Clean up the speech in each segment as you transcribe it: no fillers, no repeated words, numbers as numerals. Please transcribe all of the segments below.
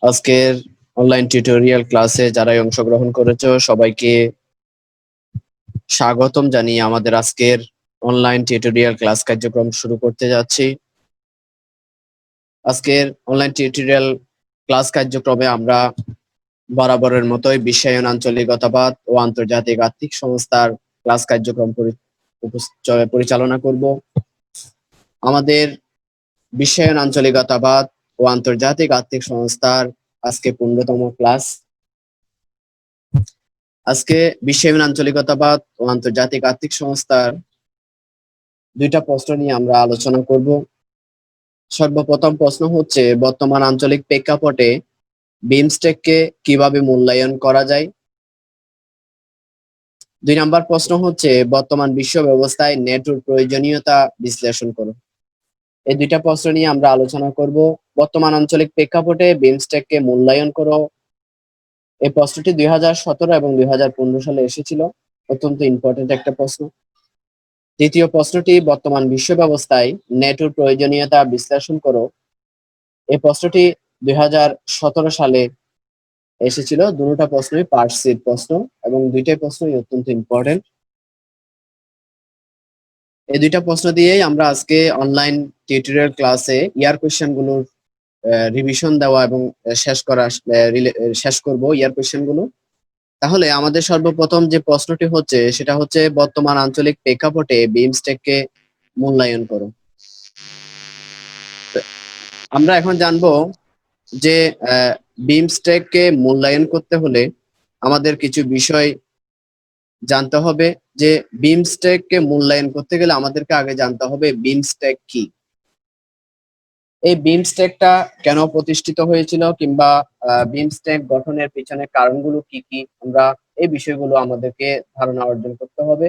আজকের online tutorial ক্লাসে যারাই অংশগ্রহণ করেছো সবাইকে স্বাগতম জানিয়ে আমাদের আজকের অনলাইন টিউটোরিয়াল ক্লাস কার্যক্রম শুরু করতে যাচ্ছি। আজকের অনলাইন টিউটোরিয়াল ক্লাস কার্যক্রমে আমরা বরাবরের মতোই বিশ্বায়ন, আঞ্চলিকতাবাদ ও আন্তর্জাতিক আর্থিক সংস্থার ক্লাস কার্যক্রম পরিচালনা করব। আমাদের বিশ্বায়ন, আঞ্চলিকতাবাদ ও আন্তর্জাতিক আর্থিক সংস্থার আজকে 15তম ক্লাস। আজকে বিশ্বায়ন, আঞ্চলিকতাবাদ ও আন্তর্জাতিক আর্থিক সংস্থার দুইটা প্রশ্ন নিয়ে আমরা আলোচনা করব। সর্বপ্রথম প্রশ্ন হচ্ছে, বর্তমান আঞ্চলিক প্রেক্ষাপটে বিমস্টেককে কিভাবে মূল্যায়ন করা যায়। 2 নম্বর প্রশ্ন হচ্ছে, বর্তমান বিশ্ব ব্যবস্থায় নেটোর প্রয়োজনীয়তা বিশ্লেষণ করো। এই দুইটা প্রশ্ন নিয়ে আমরা আলোচনা করব। বর্তমান আঞ্চলিক প্রেক্ষাপটে বিমস্টেককে মূল্যায়ন করো, এই প্রশ্নটি 2017 এবং 2015 সালে এসেছিল। অত্যন্ত ইম্পর্টেন্ট একটা প্রশ্ন। দ্বিতীয় প্রশ্নটি, বর্তমান বিশ্ব ব্যবস্থায় নেটোর প্রয়োজনীয়তা বিশ্লেষণ করো, এই প্রশ্নটি 2017 সালে এসেছিল। দুটো প্রশ্নই পার্ট সির প্রশ্ন এবং দুইটাই প্রশ্নই অত্যন্ত ইম্পর্টেন্ট। এই দুইটা প্রশ্ন দিয়েই আমরা আজকে অনলাইন টিউটোরিয়াল ক্লাসে ইয়ার কোয়েশ্চেন গুলোর রিভিশন দেওয়া এবং শেষ করব ইয়ার কোয়েশ্চেন গুলো। তাহলে আমাদের সর্বপ্রথম যে প্রশ্নটি হচ্ছে সেটা হচ্ছে, বর্তমান আঞ্চলিক প্রেক্ষাপটে বিমস্টেককে মূল্যায়ন করো। আমরা এখন জানবো যে বিমস্টেককে মূল্যায়ন করতে হলে আমাদের কিছু বিষয় জানতে হবে। যে বিমস্টেককে মূল্যায়ন করতে গেলে আমাদেরকে আগে জানতে হবে বিমস্টেক কি, এই বিমস্টেকটা কেন প্রতিষ্ঠিত হয়েছিল, কিংবা বিমস্টেক গঠনের পিছনে কারণগুলো কি কি, আমরা এই বিষয়গুলো আমাদেরকে ধারণা অর্জন করতে হবে।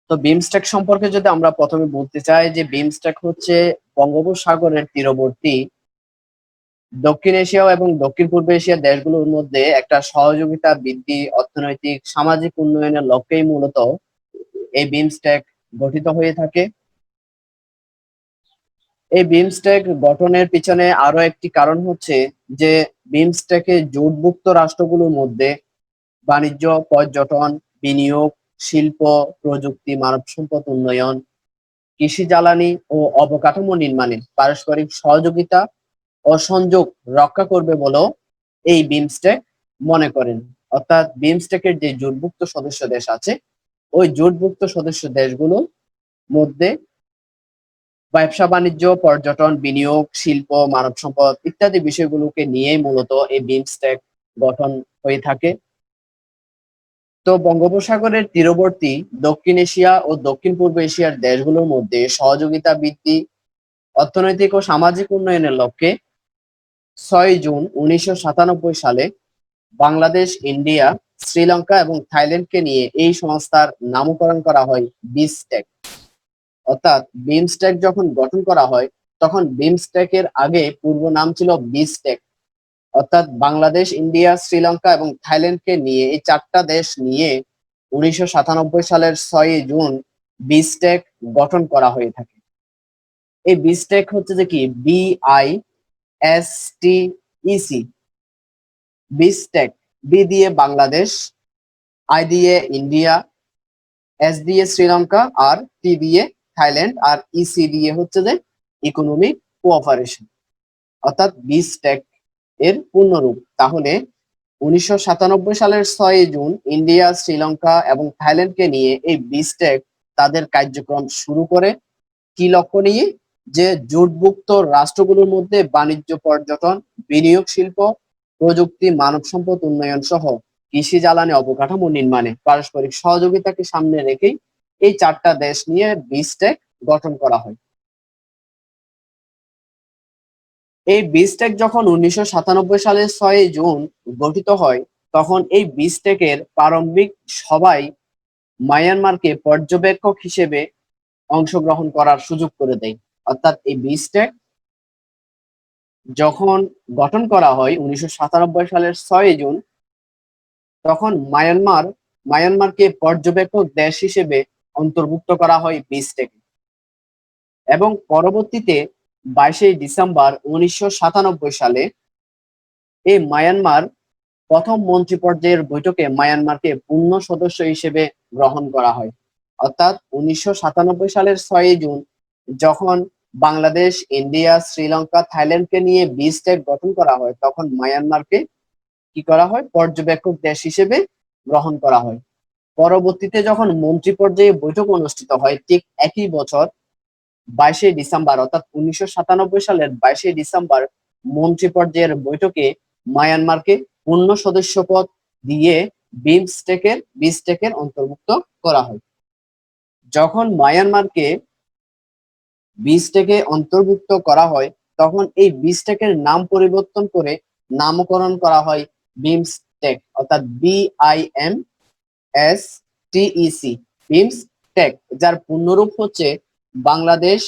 তো বিমস্টেক সম্পর্কে যদি আমরা প্রথমে বলতে চাই, যে বিমস্টেক হচ্ছে বঙ্গোপসাগরের তীরবর্তী দক্ষিণ এশিয়া এবং দক্ষিণ পূর্ব এশিয়ার দেশগুলোর মধ্যে একটা সহযোগিতা বৃদ্ধি, অর্থনৈতিক সামাজিক উন্নয়নের লক্ষ্যেই মূলত এই বিমস্টেক গঠিত হয়ে থাকে। এই বিমস্টেক গঠনের পিছনে আরো একটি কারণ হচ্ছে যে বিমস্টেকে জোটভুক্ত রাষ্ট্রগুলোর মধ্যে বাণিজ্য, পর্যটন, বিনিয়োগ, শিল্প, প্রযুক্তি, মানব সম্পদ উন্নয়ন, কৃষি, জ্বালানি ও অবকাঠামো নির্মাণে পারস্পরিক সহযোগিতা ও সংযোগ রক্ষা করবে বলেও এই বিমস্টেক মনে করেন। অর্থাৎ বিমস্টেকের যে জোটভুক্ত সদস্য দেশ আছে, ওই জোটভুক্ত সদস্য দেশগুলোর মধ্যে ব্যবসা বাণিজ্য, পর্যটন, বিনিয়োগ, শিল্প, মানব সম্পদ ইত্যাদি বিষয়গুলোকে নিয়েই মূলত এই বিমস্টেক গঠন হয়ে থাকে। তো বঙ্গোপসাগরের তীরবর্তী দক্ষিণ এশিয়া ও দক্ষিণ পূর্ব এশিয়ার দেশগুলোর মধ্যে সহযোগিতা বৃদ্ধি, অর্থনৈতিক ও সামাজিক উন্নয়নের লক্ষ্যে 6 জুন 1997 সালে বাংলাদেশ, ইন্ডিয়া, শ্রীলঙ্কা এবং থাইল্যান্ডকে নিয়ে এই সংস্থার নামকরণ করা হয় বিমস্টেক। অর্থাৎ বিমস্টেক যখন গঠন করা হয় তখন বিমস্টেকের আগে পূর্ব নাম ছিল বিস্টেক। অর্থাৎ বাংলাদেশ, ইন্ডিয়া, শ্রীলঙ্কা এবং থাইল্যান্ডকে নিয়ে এই 4টা দেশ নিয়ে 1997 সালের 6 জুন বিস্টেক গঠন করা হয়ে থাকে। এই বিস্টেক হচ্ছে যে কি, BISTEC, বিস্টেক। বি দিয়ে বাংলাদেশ, আই দিয়ে ইন্ডিয়া, এস দিয়ে শ্রীলঙ্কা, আর টি দিয়ে থাইল্যান্ড, আর ইসি দিয়ে হচ্ছে যে ইকোনমিক কোঅপারেশন, অর্থাৎ বিস্টেক এর পূর্ণরূপ। তাহলে 1997 সালের 6 জুন ইন্ডিয়া, শ্রীলঙ্কা এবং থাইল্যান্ডকে নিয়ে এই বিমস্টেক তাদের কার্যক্রম শুরু করে। কি লক্ষ্য নিয়ে? যে জোটভুক্ত রাষ্ট্রগুলোর মধ্যে বাণিজ্য, পর্যটন, বিনিয়োগ, শিল্প, প্রযুক্তি, মানব সম্পদ উন্নয়ন সহ কৃষি, জ্বালানি, অবকাঠামো নির্মাণে পারস্পরিক সহযোগিতাকে সামনে রেখেই এই 4টা দেশ নিয়ে বিমস্টেক গঠন করা হয়। এই বিমস্টেক যখন 1997 সালের 6 জুন গঠিত হয়, তখন এই বিমস্টেকের প্রারম্ভিক সভায় মায়ানমারকে পর্যবেক্ষক হিসেবে অংশগ্রহণ করার সুযোগ করে দেয়। অর্থাৎ এই বিমস্টেক যখন গঠন করা হয় 1997 সালের 6 জুন, তখন মায়ানমারকে পর্যবেক্ষক দেশ হিসেবে অন্তর্ভুক্ত করা হয় বিমস্টেকে। এবং পরবর্তীতে 22 ডিসেম্বর 1997 সালে এই মায়ানমার প্রথম মন্ত্রী পর্যায়ের বৈঠকে মায়ানমারকে পূর্ণ সদস্য হিসেবে গ্রহণ করা হয়। অর্থাৎ 1997 সালের 6 জুন যখন বাংলাদেশ, ইন্ডিয়া, শ্রীলঙ্কা, থাইল্যান্ডকে নিয়ে বিমস্টেক গঠন করা হয়, তখন মায়ানমারকে কি করা হয়, পর্যবেক্ষক দেশ হিসেবে গ্রহণ করা হয়। পরবর্তীতে যখন মন্ত্রী পর্যায়ে বৈঠক অনুষ্ঠিত হয়, ঠিক একই বছর 22 ডিসেম্বর অর্থাৎ 1997 সালের 22 ডিসেম্বর মন্ত্রী পর্যায়ের বৈঠকে মায়ানমারকে পূর্ণ সদস্যপদ দিয়ে বিমস্টেকের অন্তর্ভুক্ত করা হয়। যখন মায়ানমারকে বিমস্টেকে অন্তর্ভুক্ত করা হয়, তখন এই বিমস্টেকের নাম পরিবর্তন করে নামকরণ করা হয় বিমস্টেক, অর্থাৎ BIMSTEC, বিমস্টেক, যার পূর্ণরূপ হচ্ছে বাংলাদেশ,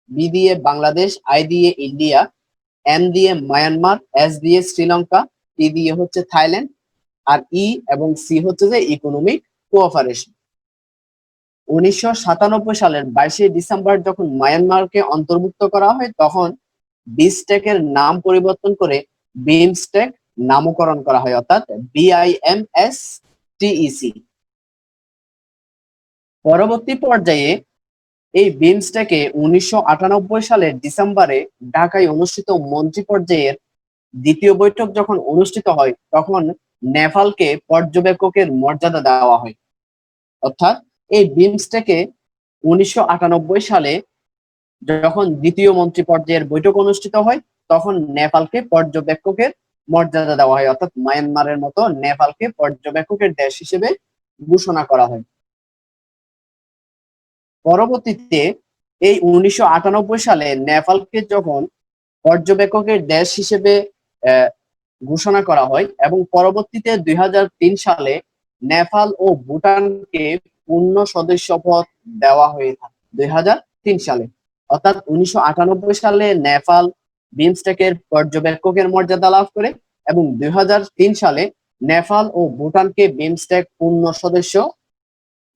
বি দিয়ে বাংলাদেশ, আই দিয়ে ইন্ডিয়া, এম দিয়ে মায়ানমার, এস দিয়ে শ্রীলঙ্কা, টি দিয়ে হচ্ছে থাইল্যান্ড, আর ই এবং সি হচ্ছে যে ইকোনমিক কোঅপারেশন। 1997 সালের 22 ডিসেম্বর যখন মায়ানমারকে অন্তর্ভুক্ত করা হয়, তখন বিমস্টেকের নাম পরিবর্তন করে বিমস্টেক নামকরণ করা হয়, অর্থাৎ BIMSTEC। পরবর্তী পর্যায়ে এই বিমস্টেকে 1998 সালের ডিসেম্বরে ঢাকায় অনুষ্ঠিত মন্ত্রী পর্যায়ের দ্বিতীয় বৈঠক যখন অনুষ্ঠিত হয়, তখন নেপালকে পর্যবেক্ষকের মর্যাদা দেওয়া হয়। অর্থাৎ এই বিমস্টেকে 1998 সালে যখন দ্বিতীয় মন্ত্রী পর্যায়ের বৈঠক অনুষ্ঠিত হয়, তখন নেপালকে পর্যবেক্ষকের মর্যাদা দেওয়া হয়, অর্থাৎ মায়ানমারের মতো নেপালকে পর্যবেক্ষকের দেশ হিসেবে ঘোষণা করা হয়। পরবর্তীতে এই 1998 সালে নেপালকে যখন পর্যবেক্ষকের দেশ হিসেবে ঘোষণা করা হয় এবং পরবর্তীতে 2003 সালে নেপাল ও ভুটানকে পূর্ণ সদস্যপদ দেওয়া হয়ে থাকে 2003 সালে। অর্থাৎ 1998 সালে নেপাল বিমস্টেকের পর্যবেক্ষকের মর্যাদা লাভ করে এবং 2003 সালে নেপাল ও ভুটানকে বিমস্টেক পূর্ণ সদস্য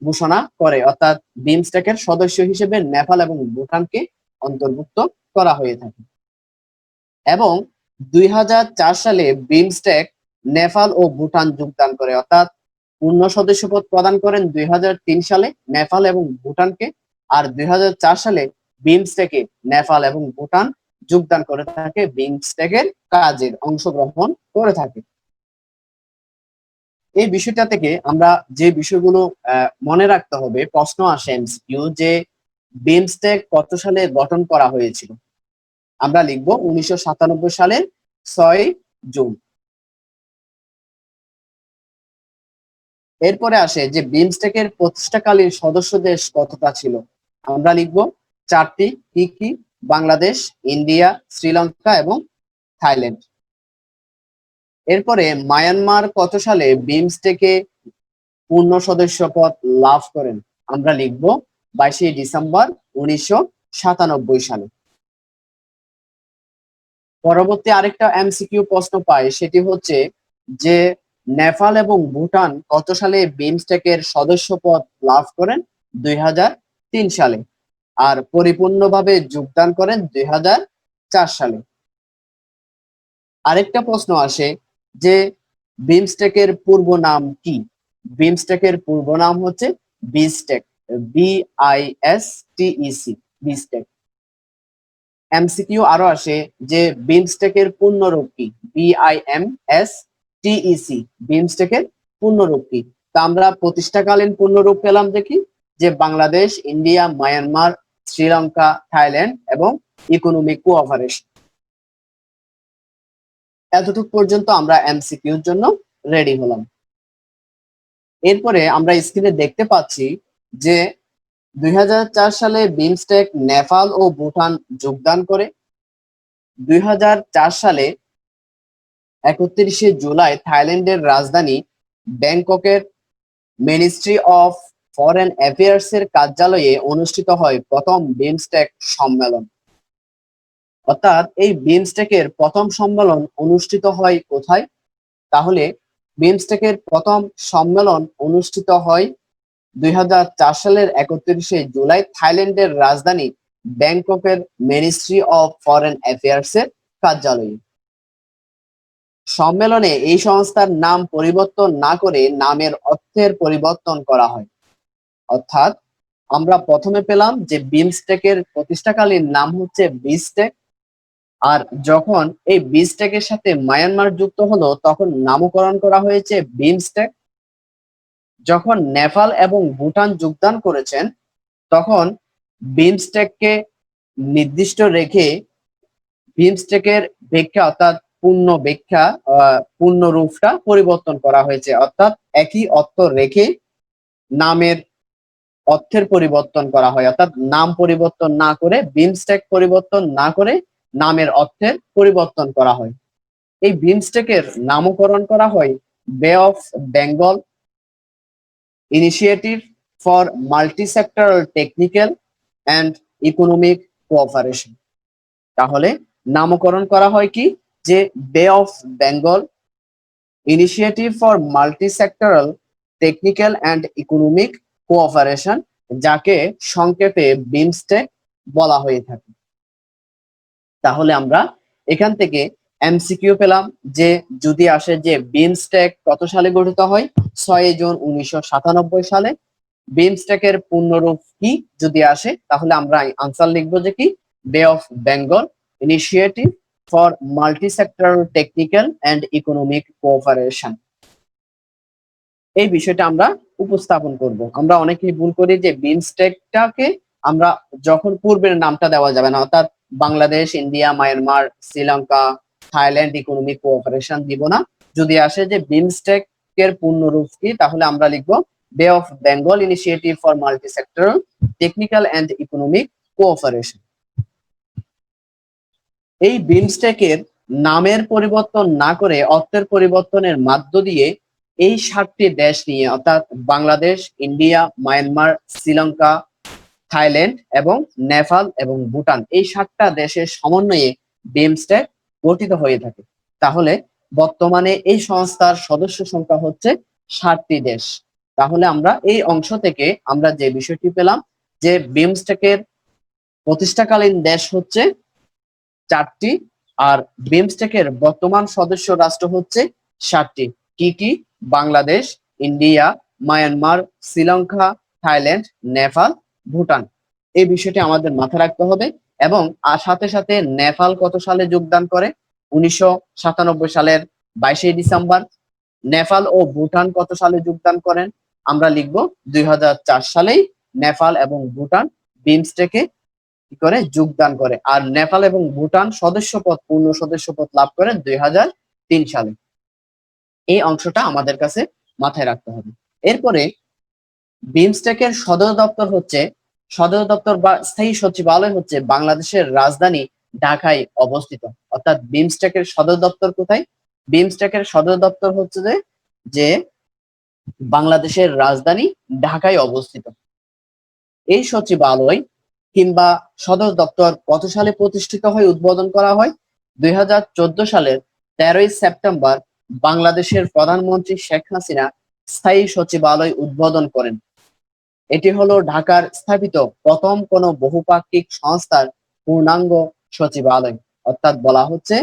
ঘোষণা করে, অর্থাৎ বিমস্টেকের সদস্য হিসেবে নেপাল এবং ভুটানকে অন্তর্ভুক্ত করা হয়ে থাকে। এবং 2004 সালে বিমস্টেক নেপাল ও ভুটান যোগদান করে, অর্থাৎ পূর্ণ সদস্যপদ প্রদান করেন 2003 সালে নেপাল এবং ভুটানকে, আর 2004 সালে বিমস্টেকে নেপাল এবং ভুটান যোগদান করে থাকে, বিমস্টেকের কাজের অংশগ্রহণ করে থাকে। এই বিষয়টা থেকে আমরা যে বিষয়গুলো মনে রাখতে হবে, প্রশ্ন আসে এমসিকিউ যে বিমস্টেক কত সালে গঠন করা হয়েছিল। আমরা লিখব 1997 সালের 6 জুন। এরপরে আসে যে বিমস্টেকের প্রতিষ্ঠাকালীন সদস্য দেশ কতটা ছিল। আমরা লিখব 4টি, কি কি? বাংলাদেশ, ইন্ডিয়া, শ্রীলঙ্কা এবং থাইল্যান্ড। এরপরে মায়ানমার কত সালে বিমস্টেকে পূর্ণ সদস্যপদ লাভ করেন। আমরা লিখব 22 ডিসেম্বর 1997 সালে। পরবর্তী আরেকটা এমসিকিউ প্রশ্ন পাই, সেটি হচ্ছে যে নেপাল এবং ভুটান কত সালে বিমস্টেকের সদস্যপদ লাভ করেন। 2003 সালে। আর পরিপূর্ণভাবে যোগদান করেন 2004 সালে। আরেকটা প্রশ্ন আসে যে বিমস্টেকের পূর্ব নাম কি। বিমস্টেকের পূর্ব নাম হচ্ছে বিস্টেক, BISTEC, বিস্টেক। এমসিকিউ আরো আসে যে বিমস্টেকের পূর্ণরূপ কি। BIMSTEC, বিমস্টেকের পূর্ণরূপ কি। তা আমরা প্রতিষ্ঠাকালীন পূর্ণরূপ পেলাম দেখি যে Bangladesh, India, Myanmar, Sri Lanka, Thailand এবং ইকোনমিক কোঅপারেশন। এতটুকু পর্যন্ত আমরা এমসিকিউর জন্য রেডি হলাম। এরপরে আমরা স্ক্রিনে দেখতে পাচ্ছি যে 2004 সালে বিমস্টেক নেপাল ও ভুটান যোগদান করে। 2004 সালে 31 জুলাই থাইল্যান্ডের রাজধানী ব্যাংককের মিনিস্ট্রি অফ ফরেন অ্যাফেয়ার্স এর কার্যালয়ে অনুষ্ঠিত হয় প্রথম বিমস্টেক সম্মেলন। অর্থাৎ এই বিমস্টেকের প্রথম সম্মেলন অনুষ্ঠিত হয় কোথায়? তাহলে বিমস্টেকের প্রথম সম্মেলন অনুষ্ঠিত হয় 2004 সালের 31 জুলাই থাইল্যান্ডের রাজধানী ব্যাংককের মিনিস্ট্রি অফ ফরেন অ্যাফেয়ার্স এর কার্যালয়ে। সম্মেলনে এই সংস্থার নাম পরিবর্তন না করে নামের অর্থের পরিবর্তন করা হয়। অর্থাৎ আমরা প্রথমে পেলাম যে বিমস্টেকের প্রতিষ্ঠাকালীন নাম হচ্ছে বিস্টেক, আর যখন এই বিমস্টেকের সাথে মায়ানমার যুক্ত হলো তখন নামকরণ করা হয়েছে বিমস্টেক। যখন নেপাল এবং ভুটান যোগদান করেছেন তখন বিমস্টেককে নির্দিষ্ট রেখে বিমস্টেকের ব্যাখ্যা অর্থাৎ পূর্ণ ব্যাখ্যা পূর্ণ রূপটা পরিবর্তন করা হয়েছে, অর্থাৎ একই অর্থ রেখে নামের অর্থের পরিবর্তন করা হয়, অর্থাৎ নাম পরিবর্তন না করে বিমস্টেক পরিবর্তন না করে নামের অর্থের পরিবর্তন করা হয়। এই বিমস্টেকের নামকরণ করা হয় Bay of Bengal initiative for multi sectoral technical and economic cooperation. তাহলে নামকরণ করা হয় কি, যে বে of Bengal initiative for multi sectoral technical and economic cooperation, যাকে সংক্ষেপে বিমস্টেক বলা হয়ে থাকে। তাহলে আমরা এখান থেকে এমসিকিউ পেলাম যে যদি আসে যে বিমস্টেক কত সালে গঠিত হয়, 6 জুন 1997 সালে। বিমস্টেকের পূর্ণরূপ কি যদি আসে তাহলে আমরা আনসার লিখবো যে কি, বে of Bengal initiative for multi sectoral technical and economic cooperation. এই বিষয়টা আমরা উপস্থাপন করব। আমরা অনেকেই ভুল করি যে বিমস্টেকটাকে আমরা যখন পূর্বের নামটা দেওয়া যাবে না, অর্থাৎ Bangladesh, India, Myanmar, Sri Lanka, Thailand economic cooperation দিব না। যদি আসে যে বিমস্টেক এর পূর্ণরূপ কি তাহলে আমরা লিখবো বে of Bengal initiative for multi sectoral technical and economic cooperation. এই বিমস্টেকের নামের পরিবর্তন না করে অর্থের পরিবর্তনের মাধ্য দিয়ে এই 7টি দেশ নিয়ে, অর্থাৎ Bangladesh, India, Myanmar, Sri Lanka, Thailand এবং নেপাল এবং ভুটান, এই 7টা দেশের সমন্বয়ে বিমস্টেক গঠিত হয়ে থাকে। তাহলে বর্তমানে এই সংস্থার সদস্য সংখ্যা হচ্ছে 7টি দেশ। তাহলে আমরা এই অংশ থেকে আমরা যে বিষয়টি পেলাম যে বিমস্টেকের প্রতিষ্ঠাকালীন দেশ হচ্ছে 4টি, আর বিমস্টেকের বর্তমান সদস্য রাষ্ট্র হচ্ছে 7টি। কি কি? Bangladesh, India, Myanmar, Sri Lanka, Thailand, Nepal, Bhutan. এই বিষয়টি আমাদের মাথায় রাখতে হবে। এবং সাথে সাথে নেপাল কত সালে যোগদান করে? 1997 সালের 22শে ডিসেম্বর। নেপাল ও ভুটান কত সালে যোগদান করেন? আমরা লিখব 2004 সালেই নেপাল এবং ভুটান বিমস্টেকে কি করে যোগদান করে। আর নেপাল এবং ভুটান সদস্যপদ পূর্ণ সদস্যপদ লাভ করে 2003 সালে। এই অংশটা আমাদের কাছে মাথায় রাখতে হবে। এরপরে বিমস্টেকের সদর দপ্তর বা স্থায়ী সচিবালয় হচ্ছে বাংলাদেশের রাজধানী ঢাকায় অবস্থিত। অর্থাৎ বিমস্টেকের সদর দপ্তর কোথায়? বিমস্টেকের সদর দপ্তর হচ্ছে যে বাংলাদেশের রাজধানী ঢাকায় অবস্থিত। এই সচিবালয় কিংবা সদর দপ্তর কত সালে প্রতিষ্ঠিত হয়, উদ্বোধন করা হয়? 2014 সালের 13ই সেপ্টেম্বর বাংলাদেশের প্রধানমন্ত্রী শেখ হাসিনা স্থায়ী সচিবালয় উদ্বোধন করেন। এটি হলো ঢাকার স্থাপিত প্রথম কোনো বহুপাক্ষিক সংস্থার পূর্ণাঙ্গ সচিবালয়। অর্থাৎ বলা হচ্ছে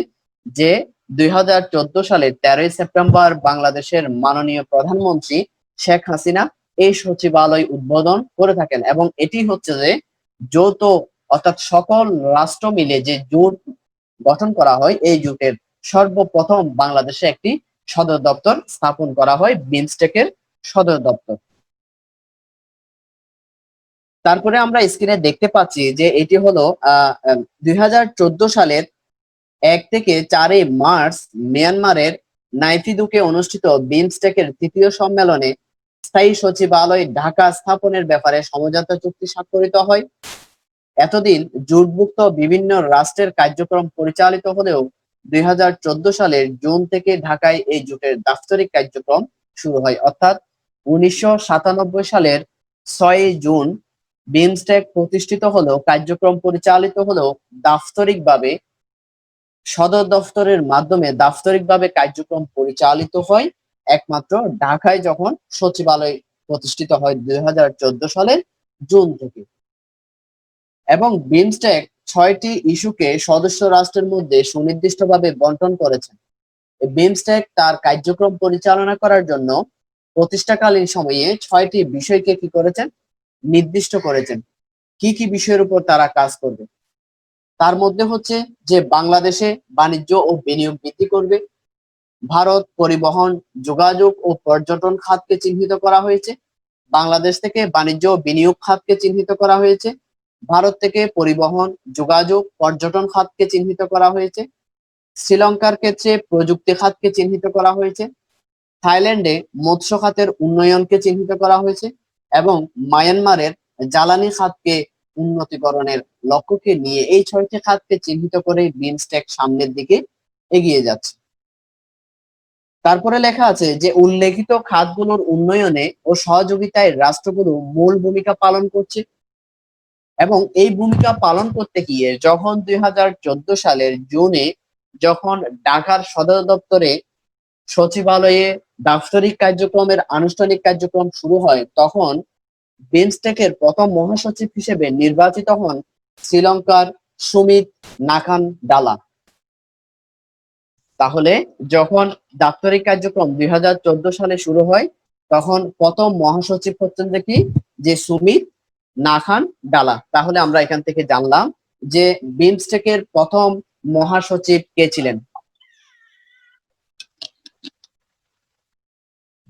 যে 2014 সালের 13ই সেপ্টেম্বর বাংলাদেশের মাননীয় প্রধানমন্ত্রী শেখ হাসিনা এই সচিবালয় উদ্বোধন করে থাকেন, এবং এটি হচ্ছে যে যৌথ অর্থাৎ সকল রাষ্ট্র মিলে যে জোট গঠন করা হয়, এই জোটের সর্বপ্রথম বাংলাদেশে একটি সদর দপ্তর স্থাপন করা হয়, বিমস্টেকের সদর দপ্তর। তারপরে আমরা স্ক্রিনে দেখতে পাচ্ছি যে এটি হলো 2014 সালের 1 থেকে 4 মার্চ মিয়ানমারের নাইপিদুকে অনুষ্ঠিত বিমস্টেকের 3য় সম্মেলনে স্থায়ী সচিবালয় ঢাকা স্থাপনের ব্যাপারে সমঝোতা চুক্তি স্বাক্ষরিত হয়। এতদিন জোটভুক্ত বিভিন্ন রাষ্ট্রের কার্যক্রম পরিচালিত হলেও 2014 সালের জুন থেকে ঢাকায় এই জোটের দাপ্তরিক কার্যক্রম শুরু হয়। অর্থাৎ 1997 সালের 6 জুন বিমস্টেক প্রতিষ্ঠিত হলেও কার্যক্রম পরিচালিত হলেও দাপ্তরিকভাবে সদর দফতরের মাধ্যমে দাপ্তরিকভাবে কার্যক্রম পরিচালিত হয় একমাত্র ঢাকায় যখন সচিবালয় প্রতিষ্ঠিত হয় 2014 সালের জুন থেকে। এবং বিমস্টেক 6টি ইস্যুকে সদস্য রাষ্ট্রের মধ্যে সুনির্দিষ্টভাবে বন্টন করেছে। বিমস্টেক তার কার্যক্রম পরিচালনা করার জন্য প্রতিষ্ঠাকালীন সময়ে 6টি বিষয়কে কি করেছেন, নির্দিষ্ট করেছেন। কি কি বিষয়ের উপর তারা কাজ করবে, তার মধ্যে হচ্ছে যে বাংলাদেশে বাণিজ্য ও বিনিয়োগ বৃদ্ধি করবে, ভারত পরিবহন, যোগাযোগ ও পর্যটন খাতকে চিহ্নিত করা হয়েছে, বাংলাদেশ থেকে বাণিজ্য ও বিনিয়োগ খাতকে চিহ্নিত করা হয়েছে, ভারত থেকে পরিবহন, যোগাযোগ, পর্যটন খাতকে চিহ্নিত করা হয়েছে, শ্রীলঙ্কার ক্ষেত্রে প্রযুক্তি খাতকে চিহ্নিত করা হয়েছে, থাইল্যান্ডে মৎস্য খাতের উন্নয়নকে চিহ্নিত করা হয়েছে এবং মায়ানমারের জ্বালানি খাতকে উন্নতিকরণের লক্ষ্যকে নিয়ে এই 6টি খাতকে চিহ্নিত করে বিমস্টেক সামনের দিকে এগিয়ে যাচ্ছে। তারপরে লেখা আছে যে উল্লেখিত খাতগুলোর উন্নয়নে ও সহযোগিতায় রাষ্ট্রগুলো মূল ভূমিকা পালন করছে এবং এই ভূমিকা পালন করতে গিয়ে যখন 2014 সালের জুনে যখন ঢাকার সদর দপ্তরে সচিবালয়ে দাপ্তরিক কার্যক্রমের আনুষ্ঠানিক কার্যক্রম শুরু হয়, তখন বিমস্টেকের প্রথম মহাসচিব হিসেবে নির্বাচিত হন শ্রীলঙ্কার সুমিত নাকান-ডালা। তাহলে যখন দাপ্তরিক কার্যক্রম 2014 সালে শুরু হয়, তখন প্রথম মহাসচিব হচ্ছেন যে সুমিত নাকান-ডালা। তাহলে আমরা এখান থেকে জানলাম যে বিমস্টেকের প্রথম মহাসচিব কে ছিলেন।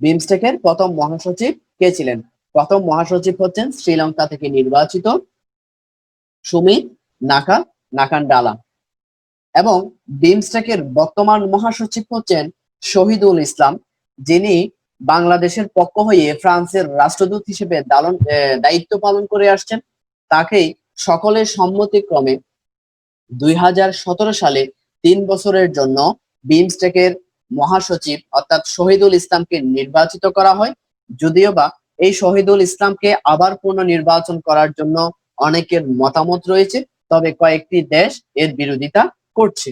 বিমস্টেকের প্রথম মহাসচিব কে ছিলেন? প্রথম মহাসচিব হচ্ছেন শ্রীলঙ্কা থেকে নির্বাচিত সুমিত নাকান-ডালা এবং বিমস্টেকের বর্তমান মহাসচিব হচ্ছেন শহীদুল ইসলাম, যিনি বাংলাদেশের পক্ষ হয়ে ফ্রান্সের রাষ্ট্রদূত হিসেবে দায়িত্ব পালন করে আসছেন। তাকেই সকলের সম্মতিক্রমে 2017 সালে 3 বছরের জন্য বিমস্টেকের মহাসচিব অর্থাৎ শহীদুল ইসলামকে নির্বাচিত করা হয়। যদিও বা এই শহীদুল ইসলামকে আবার পুনর্নির্বাচন করার জন্য অনেকের মতামত রয়েছে, তবে কয়েকটি দেশ এর বিরোধিতা করছে।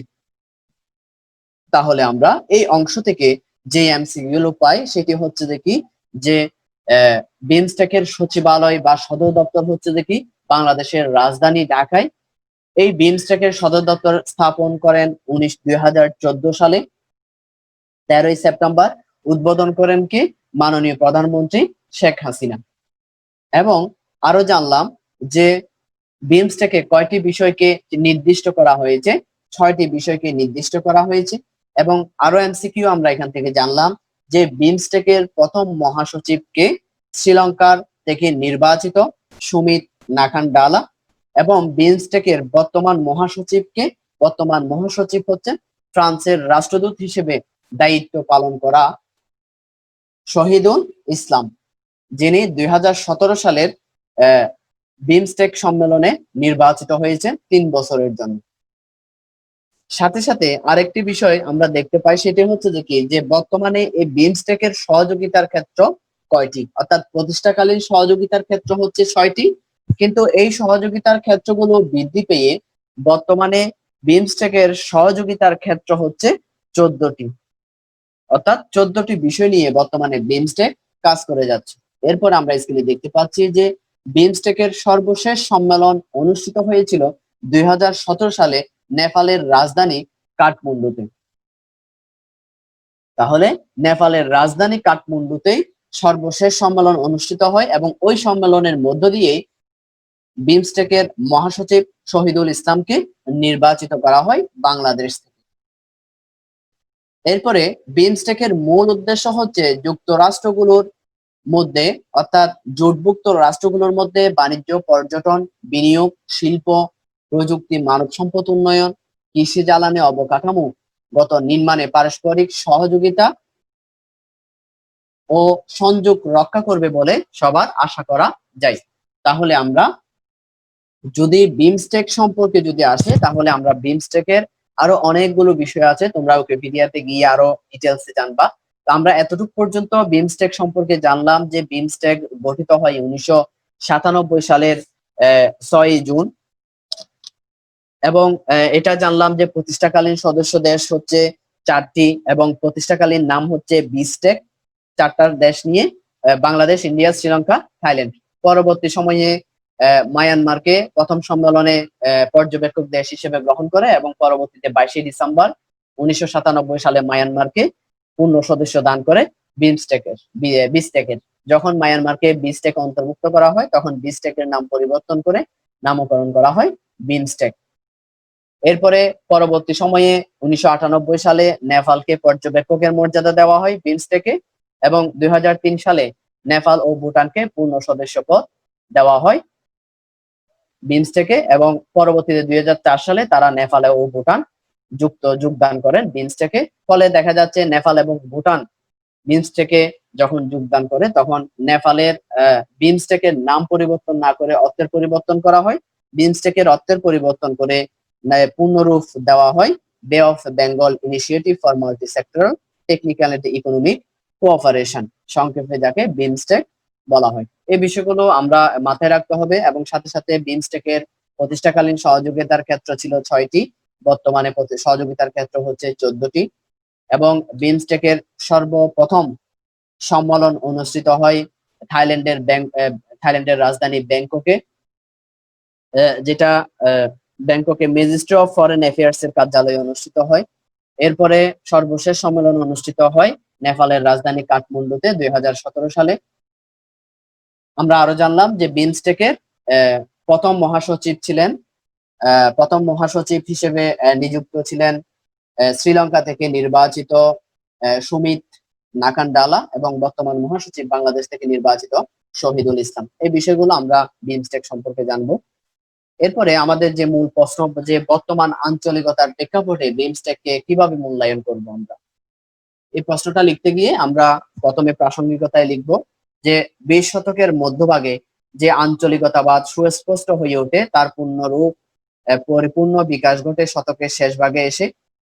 তাহলে আমরা এই অংশ থেকে যে এমসিকিউ গুলো পাই সেটি হচ্ছে যে বিমস্টেকের সচিবালয় বা সদর দপ্তর হচ্ছে বাংলাদেশের রাজধানী ঢাকায়। এই বিমস্টেকের সদর দপ্তর স্থাপন করেন 2014 সালে 13ই সেপ্টেম্বর। উদ্বোধন করেন কি মাননীয় প্রধানমন্ত্রী শেখ হাসিনা। এবং আরো জানলাম যে বিমস্টেকে কয়টি বিষয়কে নির্দিষ্ট করা হয়েছে, 6টি বিষয়কে নির্দিষ্ট করা হয়েছে। এবং আরো এমসিকিউ আমরা এখান থেকে জানলাম যে বিমস্টেকের প্রথম মহাসচিবকে শ্রীলঙ্কার থেকে নির্বাচিত সুমিত নাকান-ডালা এবং বিমস্টেকের বর্তমান মহাসচিব হচ্ছেন ফ্রান্সের রাষ্ট্রদূত হিসেবে দায়িত্ব পালন করা শহীদুল ইসলাম, যিনি 2017 সালের বিমস্টেক সম্মেলনে নির্বাচিত হয়েছেন 3 বছরের জন্য। সাথে সাথে আরেকটি বিষয় আমরা দেখতে পাই, সেটি হচ্ছে যে বর্তমানে এই বিমস্টেকের সহযোগিতার ক্ষেত্র কয়টি, অর্থাৎ প্রতিষ্ঠাকালীন সহযোগিতার ক্ষেত্র হচ্ছে 6টি, কিন্তু এই সহযোগিতার ক্ষেত্রগুলো বৃদ্ধি পেয়ে বর্তমানে বিমস্টেকের সহযোগিতার ক্ষেত্র হচ্ছে 14টি, অর্থাৎ 14টি বিষয় নিয়ে বর্তমানে বিমস্টেক কাজ করে যাচ্ছে। এরপর আমরা স্ক্রিনে দেখতে পাচ্ছি যে বিমস্টেকের সর্বশেষ সম্মেলন অনুষ্ঠিত হয়েছিল 2017 সালে নেপালের রাজধানী কাঠমান্ডুতে। তাহলে নেপালের রাজধানী কাঠমান্ডুতেই সর্বশেষ সম্মেলন অনুষ্ঠিত হয় এবং ওই সম্মেলনের মধ্য দিয়েই বিমস্টেকের মহাসচিব শহীদুল ইসলামকে নির্বাচিত করা হয় বাংলাদেশ থেকে। এরপরে বিমস্টেকের মূল উদ্দেশ্য হচ্ছে যুক্তরাষ্ট্রগুলোর মধ্যে অর্থাৎ জোটভুক্ত রাষ্ট্রগুলোর মধ্যে বাণিজ্য, পর্যটন, বিনিয়োগ, শিল্প, প্রযুক্তি, মানব সম্পদ উন্নয়ন, কৃষি, জ্বালানি, অবকাঠামোগত নির্মাণে পারস্পরিক সহযোগিতা ও সংযোগ রক্ষা করবে বলে সবার আশা করা যায়। তাহলে আমরা যদি বিমস্টেক সম্পর্কে আসে, তাহলে আমরা বিমস্টেকের আরো অনেকগুলো বিষয় আছে, তোমরা উইকিপিডিয়াতে গিয়ে আরো ডিটেলসে জানবা। তো আমরা এতটুকু পর্যন্ত বিমস্টেক সম্পর্কে জানলাম যে বিমস্টেক গঠিত হয় 1997 সালের 6ই জুন এবং এটা জানলাম যে প্রতিষ্ঠাকালীন সদস্য দেশ হচ্ছে 4টি এবং প্রতিষ্ঠাকালীন নাম হচ্ছে বিমস্টেক। 4টা দেশ নিয়ে বাংলাদেশ, ইন্ডিয়া, শ্রীলঙ্কা, থাইল্যান্ড। পরবর্তী সময়ে মায়ানমারকে প্রথম সম্মেলনে পর্যবেক্ষক দেশ হিসেবে গ্রহণ করে এবং পরবর্তীতে 22শে ডিসেম্বর 1997 সালে মায়ানমারকে পূর্ণ সদস্য দান করে বিমস্টেকের। যখন মায়ানমারকে বিমস্টেকে অন্তর্ভুক্ত করা হয় তখন বিমস্টেকের নাম পরিবর্তন করে নামকরণ করা হয় বিমস্টেক। এরপরে পরবর্তী সময়ে 1998 সালে নেপালকে পর্যবেক্ষকের মর্যাদা দেওয়া হয় বিমস্টেকে এবং 2003 সালে নেপাল ও ভুটানকে পূর্ণ সদস্য পদ দেওয়া হয় বিমস্টেকে এবং পরবর্তীতে 2004 সালে তারা নেপাল ও ভুটান যোগদান করেন বিমস্টেকে। ফলে দেখা যাচ্ছে নেপাল এবং ভুটান বিমস্টেকে যখন যোগদান করে তখন নেপালের বিমস্টেকের নাম পরিবর্তন না করে অর্থের পরিবর্তন করা হয়। বিমস্টেকের অর্থের পরিবর্তন করে পূর্ণরূপ দেওয়া হয় Bay of Bengal initiative for multi sectoral technical and economic cooperation, সংক্ষেপে যাকে বিমস্টেক বলা হয়। এই বিষয়গুলো আমরা মাথায় রাখতে হবে এবং সাথে সাথে বিমস্টেকের প্রতিষ্ঠাকালীন সহযোগিতার ক্ষেত্র ছিল 6টি, বর্তমানে সহযোগিতার ক্ষেত্র হচ্ছে 14টি এবং বিমস্টেকের সর্বপ্রথম সম্মেলন অনুষ্ঠিত হয় থাইল্যান্ডের রাজধানী ব্যাংককে, যেটা ব্যাংককে মিনিস্ট্রি অফ ফরেন অ্যাফেয়ার্স এর কার্যালয়ে অনুষ্ঠিত হয়। এরপরে সর্বশেষ সম্মেলন অনুষ্ঠিত হয় নেপালের রাজধানী কাঠমান্ডুতে 2017 সালে। আমরা আরো জানলাম যে বিমস্টেকের প্রথম মহাসচিব হিসেবে নিযুক্ত ছিলেন শ্রীলঙ্কা থেকে নির্বাচিত সুমিত নাকান্ডালা এবং বর্তমান মহাসচিব বাংলাদেশ থেকে নির্বাচিত শহীদুল ইসলাম। এই বিষয়গুলো আমরা বিমস্টেক সম্পর্কে জানবো। এরপরে আমাদের যে মূল প্রশ্ন, যে বর্তমান আঞ্চলিকতার প্রেক্ষাপটে বিমস্টেককে কিভাবে মূল্যায়ন করব আমরা, এই প্রশ্নটা লিখতে গিয়ে আমরা প্রথমে প্রাসঙ্গিকতায় লিখব যে 20 শতকের মধ্যভাগে যে আঞ্চলিকতাবাদ সুস্পষ্ট হয়ে ওঠে তার পরিপূর্ণ বিকাশ ঘটে শতকের শেষ ভাগে এসে।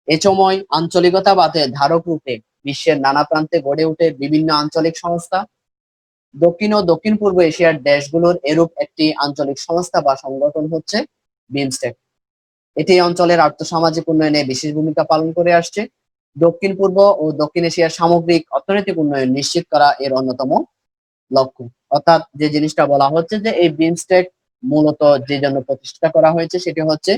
এ সময় আঞ্চলিকতাবাদের ধারক রূপে বিশ্বের নানা প্রান্তে গড়ে ওঠে বিভিন্ন আঞ্চলিক সংস্থা। দক্ষিণ ও দক্ষিণ পূর্ব এশিয়ার দেশগুলোর এরূপ একটি আঞ্চলিক সংস্থা বা সংগঠন হচ্ছে বিমস্টেক। এটি অঞ্চলের আর্থসামাজিক উন্নয়নে বিশেষ ভূমিকা পালন করে আসছে। দক্ষিণ পূর্ব ও দক্ষিণ এশিয়ার সামগ্রিক অর্থনৈতিক উন্নয়ন নিশ্চিত করা এর অন্যতম লক্ষ্য। অর্থাৎ যে জিনিসটা বলা হচ্ছে যে এই বিমস্টেক মূলত যে জন্য প্রতিষ্ঠা করা হয়েছে সেটি হচ্ছে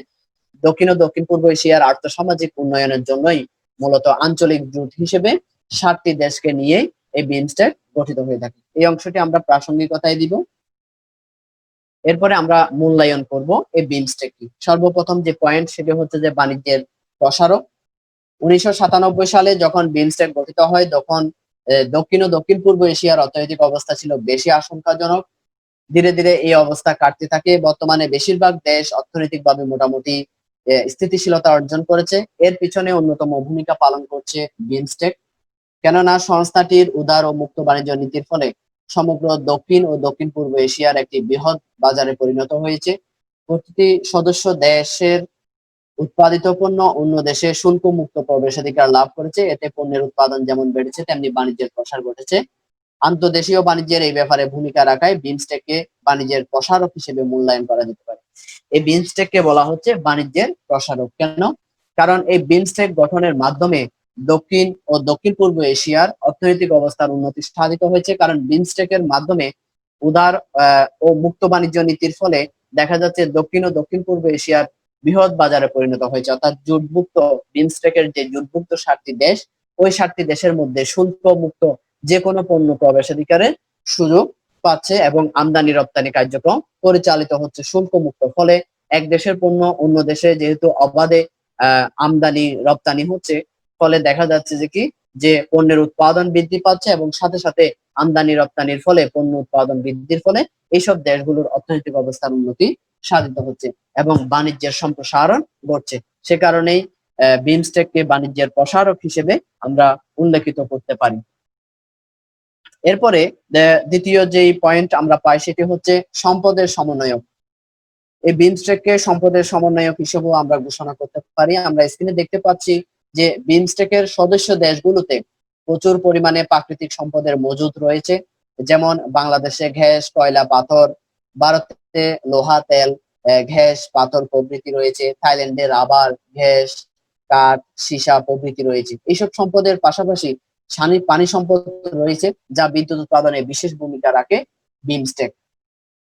দক্ষিণ ও দক্ষিণ পূর্ব এশিয়ার আর্থসামাজিক উন্নয়নের জন্যই মূলত আঞ্চলিক জোট হিসেবে 7টি দেশকে নিয়ে এই বিমস্টেক গঠিত হয়ে থাকে। এই অংশটি আমরা প্রাসঙ্গিকতায় দিব। এরপরে আমরা মূল্যায়ন করব এই বিমস্টেক কি। সর্বপ্রথম যে পয়েন্ট সেটি হচ্ছে যে বাণিজ্যের প্রসারক। 1997 সালে যখন বিমস্টেক গঠিত হয় তখন দক্ষিণ ও দক্ষিণ পূর্ব এশিয়ার অর্থনৈতিক অবস্থা ছিল বেশি আশঙ্কাজনক। ধীরে ধীরে এই অবস্থা কাটতে থাকে। বর্তমানে বেশিরভাগ দেশ অর্থনৈতিকভাবে মোটামুটি স্থিতিশীলতা অর্জন করেছে। এর পিছনে অন্যতম ভূমিকা পালন করছে বিমস্টেক, কেননা সংস্থাটির উদার ও মুক্ত বাণিজ্য নীতির ফলে সমগ্র দক্ষিণ ও দক্ষিণ পূর্ব এশিয়ার একটি বৃহৎ বাজারে পরিণত হয়েছে। প্রতিটি সদস্য দেশের উৎপাদিত পণ্য অন্য দেশে শুল্ক মুক্ত প্রবেশাধিকার লাভ করেছে। এতে পণ্যের উৎপাদন যেমন বেড়েছে তেমনি বাণিজ্যের প্রসার ঘটেছে। আন্তর্দেশীয় বাণিজ্যের এই ব্যাপারে ভূমিকা রাখায় বিমস্টেককে বাণিজ্যের প্রসারক হিসেবে মূল্যায়ন করা যেতে পারে। এই বিমস্টেককে বলা হচ্ছে বাণিজ্যের প্রসারক। কেন? কারণ এই বিমস্টেক গঠনের মাধ্যমে দক্ষিণ ও দক্ষিণ পূর্ব এশিয়ার অর্থনৈতিক অবস্থার উন্নতি সাধিত হয়েছে। কারণ বিমস্টেকের মাধ্যমে উদার ও মুক্ত বাণিজ্য নীতির ফলে দেখা যাচ্ছে দক্ষিণ ও দক্ষিণ পূর্ব এশিয়ার বৃহৎ বাজারে পরিণত হয়েছে। অর্থাৎ জোটভুক্ত বিমস্টেকের যে জোটভুক্ত 7টি দেশ, ওই 7টি দেশের মধ্যে শুল্ক মুক্ত যে কোনো পণ্য প্রবেশাধিকারের সুযোগ পাচ্ছে এবং আমদানি রপ্তানি কার্যক্রম পরিচালিত হচ্ছে শুল্ক মুক্ত। ফলে এক দেশের পণ্য অন্য দেশে যেহেতু অবাধে আমদানি রপ্তানি হচ্ছে, ফলে দেখা যাচ্ছে যে কি যে পণ্যের উৎপাদন বৃদ্ধি পাচ্ছে এবং সাথে সাথে আমদানি রপ্তানির ফলে পণ্য উৎপাদন বৃদ্ধির ফলে এইসব দেশগুলোর অর্থনৈতিক অবস্থার উন্নতি সাধিত হচ্ছে এবং বাণিজ্যের সম্প্রসারণ ঘটছে। সে কারণেই বিমস্টেককে বাণিজ্যের প্রসারক হিসেবে আমরা উল্লেখিত করতে পারি। এরপরে দ্বিতীয় যেই পয়েন্ট আমরা পাই সেটি হচ্ছে সম্পদের সমন্বয়ক। এই বিমস্টেককে সম্পদের সমন্বয়ক হিসেবেও আমরা ঘোষণা করতে পারি। আমরা স্ক্রিনে দেখতে পাচ্ছি যে বিমস্টেকের সদস্য দেশগুলোতে প্রচুর পরিমাণে প্রাকৃতিক সম্পদের মজুদ রয়েছে। যেমন বাংলাদেশে গ্যাস, কয়লা, পাথর, ভারতে লোহা, তেল, গ্যাস, পাথর প্রভৃতি রয়েছে। থাইল্যান্ডে রাবার, গ্যাস, কাঠ, সীসা প্রভৃতি রয়েছে। এইসব সম্পদের পাশাপাশি পানি সম্পদ রয়েছে যা বিদ্যুৎ উৎপাদনে বিশেষ ভূমিকা রাখে বিমস্টেক।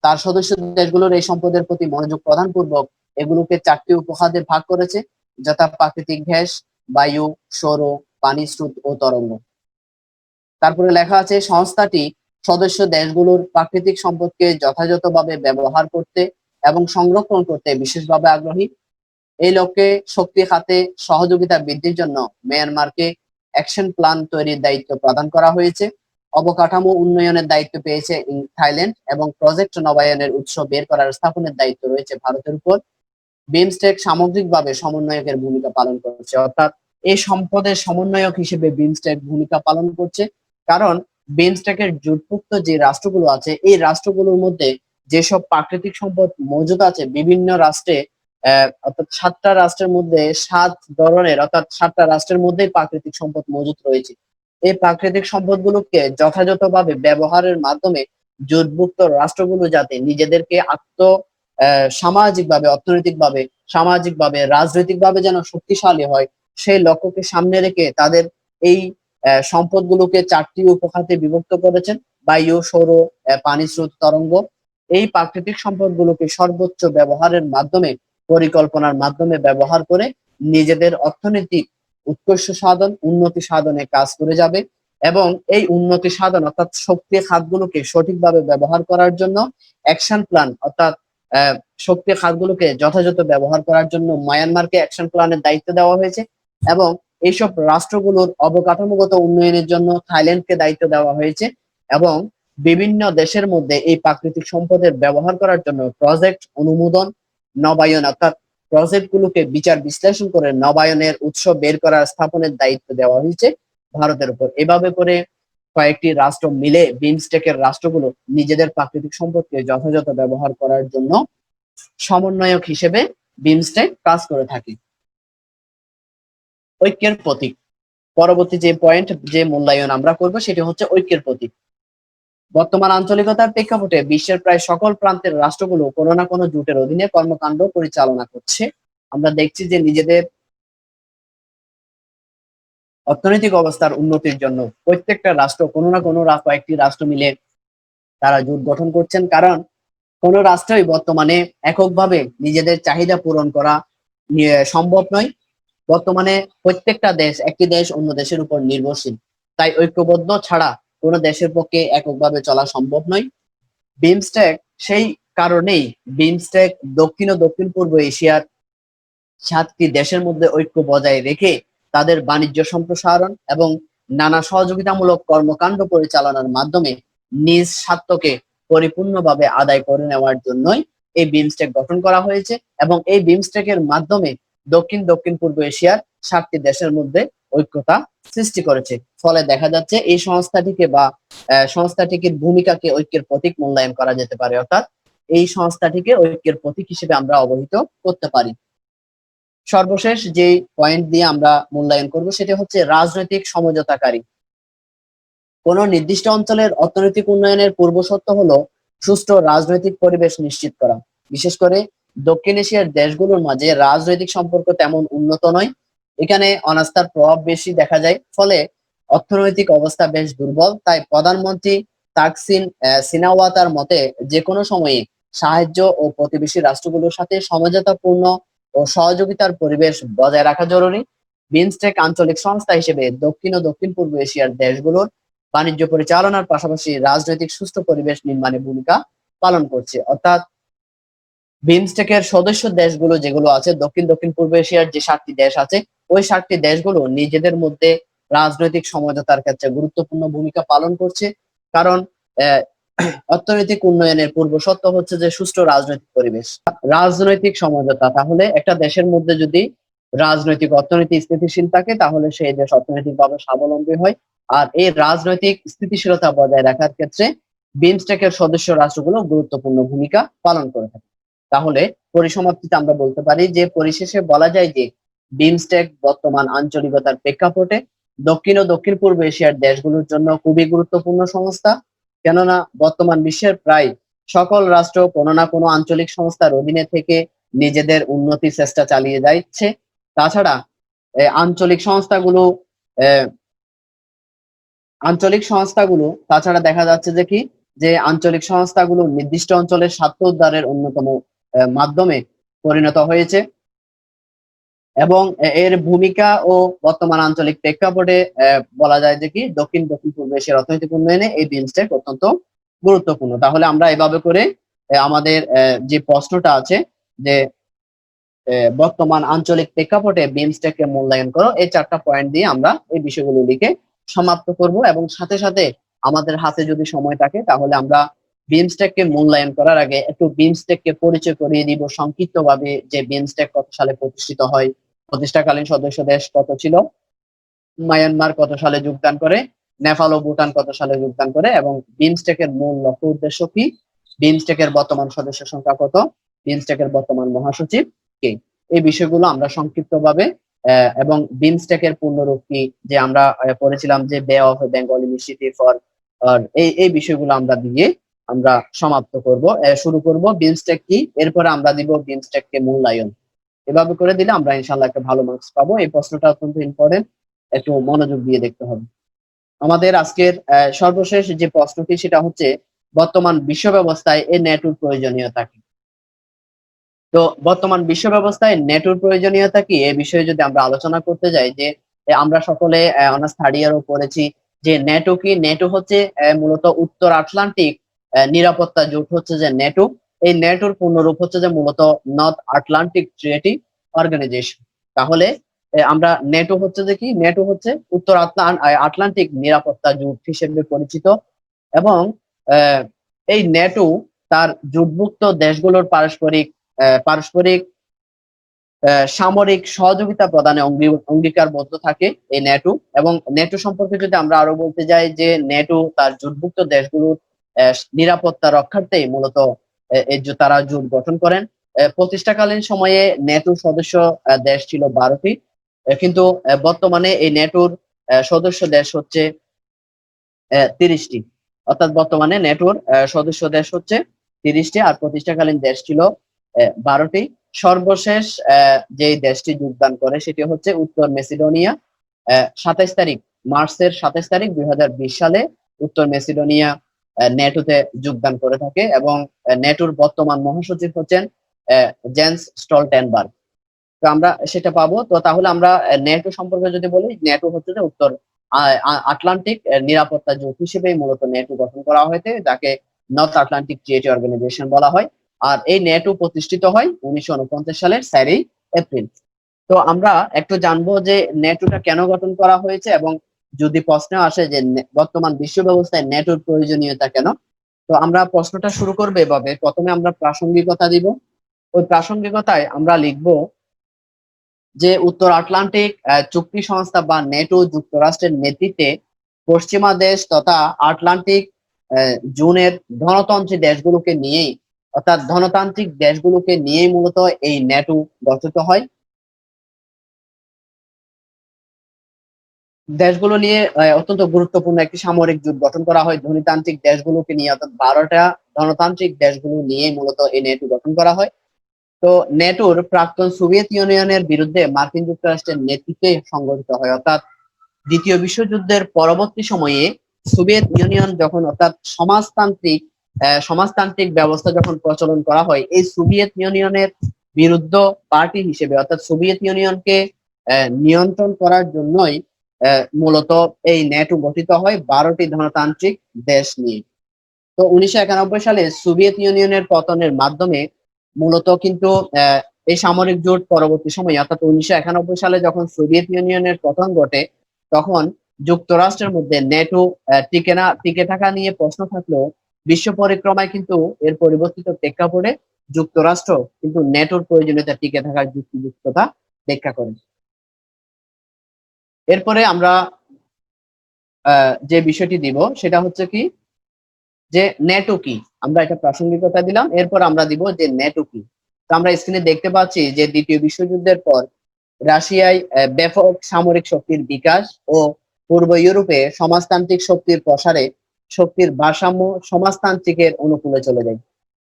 তার সদস্য দেশগুলোর এই সম্পদের প্রতি মনোযোগ প্রদান পূর্বক এগুলোকে 4টি উপখাতে ভাগ করেছে, যথা প্রাকৃতিক গ্যাস, বায়ু, সৌর, পানি, স্রোত ও তরঙ্গ। তারপরে লেখা আছে সংস্থাটি সদস্য দেশগুলোর প্রাকৃতিক সম্পদকে যথাযথভাবে ব্যবহার করতে এবং সংরক্ষণ করতে বিশেষভাবে আগ্রহী। এই লক্ষ্যে শক্তি খাতে সহযোগিতা বৃদ্ধির জন্য মিয়ানমারকে অ্যাকশন প্ল্যান তৈরির দায়িত্ব প্রদান করা হয়েছে। অবকাঠামো উন্নয়নের দায়িত্ব পেয়েছে থাইল্যান্ড এবং প্রজেক্ট নবায়নের উৎস বের করার স্থাপনের দায়িত্ব রয়েছে ভারতের উপর। বিমস্টেক সামগ্রিকভাবে সমন্বয়কের ভূমিকা পালন করছে, অর্থাৎ এই সম্পদের সমন্বয়ক হিসেবে বিমস্টেক ভূমিকা পালন করছে। কারণ বিমস্টেকের জোটভুক্ত যে রাষ্ট্রগুলো আছে এই রাষ্ট্রগুলোর মধ্যে যেসব প্রাকৃতিক সম্পদ মজুদ আছে বিভিন্ন রাষ্ট্রে, অর্থাৎ 7টা রাষ্ট্রের মধ্যে 7 ধরনের, অর্থাৎ 7টা রাষ্ট্রের মধ্যেই প্রাকৃতিক সম্পদ মজুদ রয়েছে। এই প্রাকৃতিক সম্পদগুলোকে যথাযথভাবে ব্যবহারের মাধ্যমে জোটভুক্ত রাষ্ট্রগুলো যাতে নিজেদেরকে সামাজিকভাবে, অর্থনৈতিকভাবে, সামাজিকভাবে, রাজনৈতিকভাবে যেন শক্তিশালী হয়, সেই লক্ষ্যকে সামনে রেখে তাদের এই সম্পদগুলোকে 4টি উপখাতে বিভক্ত করেছেন: বায়ু, সৌর, পানি, স্রোত, তরঙ্গ। এই প্রাকৃতিক সম্পদগুলোকে সর্বোচ্চ ব্যবহারের মাধ্যমে, পরিকল্পনার মাধ্যমে ব্যবহার করে নিজেদের অর্থনৈতিক উৎকর্ষ সাধন, উন্নতি সাধনে কাজ করে যাবে। এবং এই উন্নতি সাধন অর্থাৎ শক্তি খাতগুলোকে সঠিকভাবে ব্যবহার করার জন্য অ্যাকশন প্ল্যান, অর্থাৎ শক্তি খাতগুলোকে যথাযথ ব্যবহার করার জন্য মায়ানমারকে অ্যাকশন প্ল্যানের দায়িত্ব দেওয়া হয়েছে। এবং এইসব রাষ্ট্রগুলোর অবকাঠামোগত উন্নয়নের জন্য থাইল্যান্ডকে দায়িত্ব দেওয়া হয়েছে। এবং বিভিন্ন দেশের মধ্যে এই প্রাকৃতিক সম্পদের ব্যবহার করার জন্য প্রজেক্ট অনুমোদন, নবায়ন, অর্থাৎ প্রজেক্ট গুলোকে বিচার বিশ্লেষণ করে নবায়নের উৎস বের করার স্থাপনের দায়িত্ব দেওয়া হয়েছে ভারতের উপর। এভাবে করে কয়েকটি রাষ্ট্র মিলে বিমস্টেকের রাষ্ট্রগুলো নিজেদের প্রাকৃতিক সম্পদকে যথাযথ ব্যবহার করার জন্য সমন্বয়ক হিসেবে বিমস্টেক কাজ করে থাকে। ঐক্যের প্রতীক, পরবর্তী যে পয়েন্ট, যে মূল্যায়ন আমরা করব সেটি হচ্ছে ঐক্যের প্রতীক। বর্তমান আঞ্চলিকতার প্রেক্ষাপটে বিশ্বের প্রায় সকল প্রান্তের রাষ্ট্রগুলো কোনো না কোনো জোটের অধীনে কর্মকাণ্ড পরিচালনা করছে। আমরা দেখছি যে নিজেদের অর্থনৈতিক অবস্থার উন্নতির জন্য প্রত্যেকটা রাষ্ট্র কোনো না কোনো কয়েকটি রাষ্ট্র মিলে তারা জোট গঠন করছেন। কারণ কোন রাষ্ট্রই বর্তমানে এককভাবে নিজেদের চাহিদা পূরণ করা সম্ভব নয়। বর্তমানে প্রত্যেকটা দেশ একটি দেশ অন্য দেশের উপর নির্ভরশীল, তাই ঐক্যবদ্ধ ছাড়া কোনো দেশের পক্ষে এককভাবে চলা সম্ভব নয়। বিমস্টেক সেই কারণেই বিমস্টেক দক্ষিণ ও দক্ষিণ পূর্ব এশিয়ার 7টি দেশের মধ্যে ঐক্য বজায় রেখে তাদের বাণিজ্য সম্প্রসারণ এবং নানা সহযোগিতামূলক কর্মকাণ্ড পরিচালনার মাধ্যমে নিজ স্বার্থকে পরিপূর্ণভাবে আদায় করে নেওয়ার জন্যই এই বিমস্টেক গঠন করা হয়েছে। এবং এই বিমস্টেকের মাধ্যমে দক্ষিণ দক্ষিণ পূর্ব এশিয়ার 7টি দেশের মধ্যে ঐক্যতা সৃষ্টি করেছে। ফলে দেখা যাচ্ছে এই সংস্থাটিকে বা সংস্থাটির ভূমিকাকে ঐক্যের প্রতীক মূল্যায়ন করা যেতে পারে, অর্থাৎ এই সংস্থাটিকে ঐক্যের প্রতীক হিসেবে আমরা অবহিত করতে পারি। সর্বশেষ যে পয়েন্ট দিয়ে আমরা মূল্যায়ন করব সেটা হচ্ছে রাজনৈতিক সমঝোতাকারী। কোন নির্দিষ্ট অঞ্চলের অর্থনৈতিক উন্নয়নের পূর্বশর্ত হলো সুষ্ঠু রাজনৈতিক পরিবেশ নিশ্চিত করা। বিশেষ করে দক্ষিণ এশিয়ার দেশগুলোর মাঝে রাজনৈতিক সম্পর্ক তেমন উন্নত নয়, এখানে অনাস্থার প্রভাব বেশি দেখা যায়, ফলে অর্থনৈতিক অবস্থা বেশ দুর্বল। তাই প্রধানমন্ত্রী তাকসিন সিনাওয়াতার মতে যে কোনো সময়ে সাহায্য ও প্রতিবেশী রাষ্ট্রগুলোর সাথে সমঝোতাপূর্ণ ও সহযোগিতার পরিবেশ বজায় রাখা জরুরি। বিমস্টেক আঞ্চলিক সংস্থা হিসেবে দক্ষিণ ও দক্ষিণ পূর্ব এশিয়ার দেশগুলোর বাণিজ্য পরিচালনার পাশাপাশি রাজনৈতিক সুষ্ঠু পরিবেশ নির্মাণে ভূমিকা পালন করছে। অর্থাৎ বিমস্টেকের সদস্য দেশগুলো যেগুলো আছে দক্ষিণ দক্ষিণ পূর্ব এশিয়ার যে 7টি দেশ আছে, ওই 7টি দেশগুলো নিজেদের মধ্যে রাজনৈতিক সমঝোতার ক্ষেত্রে গুরুত্বপূর্ণ ভূমিকা পালন করছে। কারণ অর্থনৈতিক উন্নয়নের পূর্ব শর্ত হচ্ছে যে সুষ্ঠু রাজনৈতিক পরিবেশ, রাজনৈতিক সমঝোতা। তাহলে একটা দেশের মধ্যে যদি রাজনৈতিক অর্থনীতি স্থিতিশীল থাকে তাহলে সেই দেশ অর্থনৈতিকভাবে স্বাবলম্বী হয়। আর এই রাজনৈতিক স্থিতিশীলতা বজায় রাখার ক্ষেত্রে বিমস্টেকের সদস্য রাষ্ট্রগুলো গুরুত্বপূর্ণ ভূমিকা পালন করে থাকে। তাহলে পরিসমাপ্তিতে আমরা বলতে পারি যে পরিশেষে বলা যায় যে বিমস্টেক বর্তমান আঞ্চলিকতার প্রেক্ষাপটে দক্ষিণ ও দক্ষিণ পূর্ব এশিয়ার দেশগুলোর জন্য খুবই গুরুত্বপূর্ণ সংস্থা। কেননা বর্তমান বিশ্বের প্রায় সকল রাষ্ট্র কোনো না কোনো আঞ্চলিক সংস্থার অধীনে থেকে নিজেদের উন্নতি চেষ্টা চালিয়ে যাচ্ছে। তাছাড়া আঞ্চলিক সংস্থাগুলো তাছাড়া দেখা যাচ্ছে যে কি যে আঞ্চলিক সংস্থাগুলো নির্দিষ্ট অঞ্চলের স্বার্থ উদ্ধারের অন্যতম মাধ্যমে পরিণত হয়েছে এবং এর ভূমিকা ও বর্তমান আঞ্চলিক প্রেক্ষাপটে বলা যায় যে কি দক্ষিণ দক্ষিণ পূর্ব এশিয়ার অর্থনৈতিক উন্নয়নে এই বিমস্টেক অত্যন্ত গুরুত্বপূর্ণ। তাহলে আমরা এভাবে করে আমাদের যে প্রশ্নটা আছে যে বর্তমান আঞ্চলিক প্রেক্ষাপটে বিমস্টেককে মূল্যায়ন করো, এই 4টা পয়েন্ট দিয়ে আমরা এই বিষয়গুলো লিখে সমাপ্ত করব এবং সাথে সাথে আমাদের হাতে যদি সময় থাকে তাহলে আমরা বিমস্টেককে মূল্যায়ন করার আগে একটু বিমস্টেককে পরিচয় করিয়ে দিব সংক্ষিপ্তভাবে, যে বিমস্টেক কত সালে প্রতিষ্ঠিত হয়, প্রতিষ্ঠাকালীন সদস্য দেশ কত ছিল, মায়ানমার কত সালে যোগদান করে, নেপাল ও ভুটান কত সালে যোগদান করে এবং বিমস্টেকের মূল লক্ষ্য উদ্দেশ্য কি, বিমস্টেকের বর্তমান সদস্য সংখ্যা কত, বিমস্টেকের বর্তমান মহাসচিব কে, এই বিষয়গুলো আমরা সংক্ষিপ্তভাবে এবং বিমস্টেকের পূর্ণরূপ কি, যে আমরা পড়েছিলাম যে বে অফ বেঙ্গল ইনিশিয়েটিভ ফর, এই বিষয়গুলো আমরা দিয়ে আমরা সমাপ্ত করব, শুরু করব বিমস্টেক কি, এরপরে আমরা দিব বিমস্টেককে মূল্যায়ন। এভাবে করে দিলে আমরা ইনশাআল্লাহ একটা ভালো মার্কস পাবো। এই প্রশ্নটা অত্যন্ত ইম্পর্টেন্ট, একটু মনোযোগ দিয়ে দেখতে হবে। আমাদের আজকের সর্বশেষ যে প্রশ্নটি সেটা হচ্ছে বর্তমান বিশ্ব ব্যবস্থায় এই নেটওর প্রয়োজনীয়তা কি। তো বর্তমান বিশ্ব ব্যবস্থায় নেটোর প্রয়োজনীয়তা কি, এ বিষয়ে যদি আমরা আলোচনা করতে যাই, যে আমরা সকলে অনার্স থার্ড ইয়ারও পড়েছি যে নেটো কি, নেটো হচ্ছে মূলত উত্তর আটলান্টিক নিরাপত্তা জোট হচ্ছে যে নেটো, এই নেটোর পূর্ণরূপ হচ্ছে যে মূলত নর্থ আটলান্টিক ট্রিটি অর্গানাইজেশন। তাহলে আমরা নেটো হচ্ছে যে কি, নেটো হচ্ছে উত্তর আটলান্টিক নিরাপত্তা জোট হিসেবে পরিচিত এবং এই নেটো তার জোটভুক্ত দেশগুলোর পারস্পরিক সামরিক সহযোগিতা প্রদানে অঙ্গীকারবদ্ধ থাকে এই নেটো। এবং নেটো সম্পর্কে যদি আমরা আরো বলতে যাই, যে নেটো তার জোটভুক্ত দেশগুলোর নিরাপত্তা রক্ষার্থে মূলত তারা জোট গঠন করেন। প্রতিষ্ঠাকালীন সময়ে নেটোর সদস্য দেশ ছিল 12টি, কিন্তু বর্তমানে এই নেটোর সদস্য দেশ হচ্ছে 30টি, অর্থাৎ বর্তমানে নেটোর সদস্য দেশ হচ্ছে 30টি আর প্রতিষ্ঠাকালীন দেশ ছিল 12টি। সর্বশেষ যে দেশটি যোগদান করে সেটি হচ্ছে উত্তর মেসিডোনিয়া। মার্চের 27 তারিখ 2020 সালে উত্তর মেসিডোনিয়া নেটোতে যোগদান করে থাকে এবং নেটোর বর্তমান মহাসচিব হচ্ছেন জেন্স স্টলটেনবার্গ। তো আমরা সেটা পাবো। তো তাহলে আমরা নেটো সম্পর্কে যদি বলি, নেটো হচ্ছে যে উত্তর আটলান্টিক নিরাপত্তা জোট হিসেবে মূলত নেটো গঠন করা হয়েছে, যাকে নর্থ আটলান্টিক ট্রিটি অর্গানাইজেশন বলা হয়। আর এই নেটো প্রতিষ্ঠিত হয় 1949 সালের 4 এপ্রিল। তো আমরা একটু জানবো যে নেটোটা কেন গঠন করা হয়েছে এবং যদি প্রশ্ন আসে যে বর্তমান বিশ্ব ব্যবস্থায় নেটোর প্রয়োজনীয়তা কেন, তো আমরা প্রশ্নটা শুরু করবো এভাবে। প্রথমে আমরা প্রাসঙ্গিকতা দিব, ওই প্রাসঙ্গিকতায় আমরা লিখবো যে উত্তর আটলান্টিক চুক্তি সংস্থা বা নেটো যুক্তরাষ্ট্রের নেতৃত্বে পশ্চিমা দেশ তথা আটলান্টিক জোনের ধনতন্ত্রী দেশগুলোকে নিয়েই, অর্থাৎ ধনতান্ত্রিক দেশগুলোকে নিয়েই মূলত এই নেটো গঠিত হয়। দেশগুলো নিয়ে অত্যন্ত গুরুত্বপূর্ণ একটি সামরিক জোট গঠন করা হয় ধনীতান্ত্রিক দেশগুলোকে নিয়ে, অর্থাৎ 12টা ধনতান্ত্রিক দেশগুলো নিয়ে মূলত এই নেটো গঠন করা হয়। তো নেটোর প্রাক্তন সোভিয়েত ইউনিয়নের বিরুদ্ধে মার্কিন যুক্তরাষ্ট্রের নেতৃত্বে সংগঠিত হয়, অর্থাৎ দ্বিতীয় বিশ্বযুদ্ধের পরবর্তী সময়ে সোভিয়েত ইউনিয়ন যখন, অর্থাৎ সমাজতান্ত্রিক ব্যবস্থা যখন প্রচলন করা হয়, এই সোভিয়েত ইউনিয়নের বিরুদ্ধ পার্টি হিসেবে, অর্থাৎ সোভিয়েত ইউনিয়নকে নিয়ন্ত্রণ করার জন্যই মূলত এই নেটো গঠিত হয় 12টি ধনতান্ত্রিক দেশ নিয়ে। তো 1991 সালে সোভিয়েত ইউনিয়নের পতনের মাধ্যমে মূলত কিন্তু এই সামরিক জোট পরবর্তী সময়ে, অর্থাৎ 1991 সালে যখন সোভিয়েত ইউনিয়নের পতন ঘটে, তখন যুক্তরাষ্ট্রের মধ্যে নেটো টিকে থাকা নিয়ে প্রশ্ন থাকলেও বিশ্ব পরিক্রমায় কিন্তু এর পরিবর্তিত প্রেক্ষাপটে যুক্তরাষ্ট্র কিন্তু নেটোর প্রয়োজনীয়তা টিকে থাকার যুক্তিযুক্ততা ব্যাখ্যা করে। এরপরে আমরা যে বিষয়টি দিব সেটা হচ্ছে কি, যে নেটো কি, আমরা এটা প্রাসঙ্গিকতা দিলাম। এরপর আমরা দিব যে নেটো কি। তো আমরা স্ক্রিনে দেখতে পাচ্ছি যে দ্বিতীয় বিশ্বযুদ্ধের পর রাশিয়ায় ব্যাপক সামরিক শক্তির বিকাশ ও পূর্ব ইউরোপে সমাজতান্ত্রিক শক্তির প্রসারে শক্তির ভারসাম্য সমাজতান্ত্রিকের অনুকূলে চলে যায়।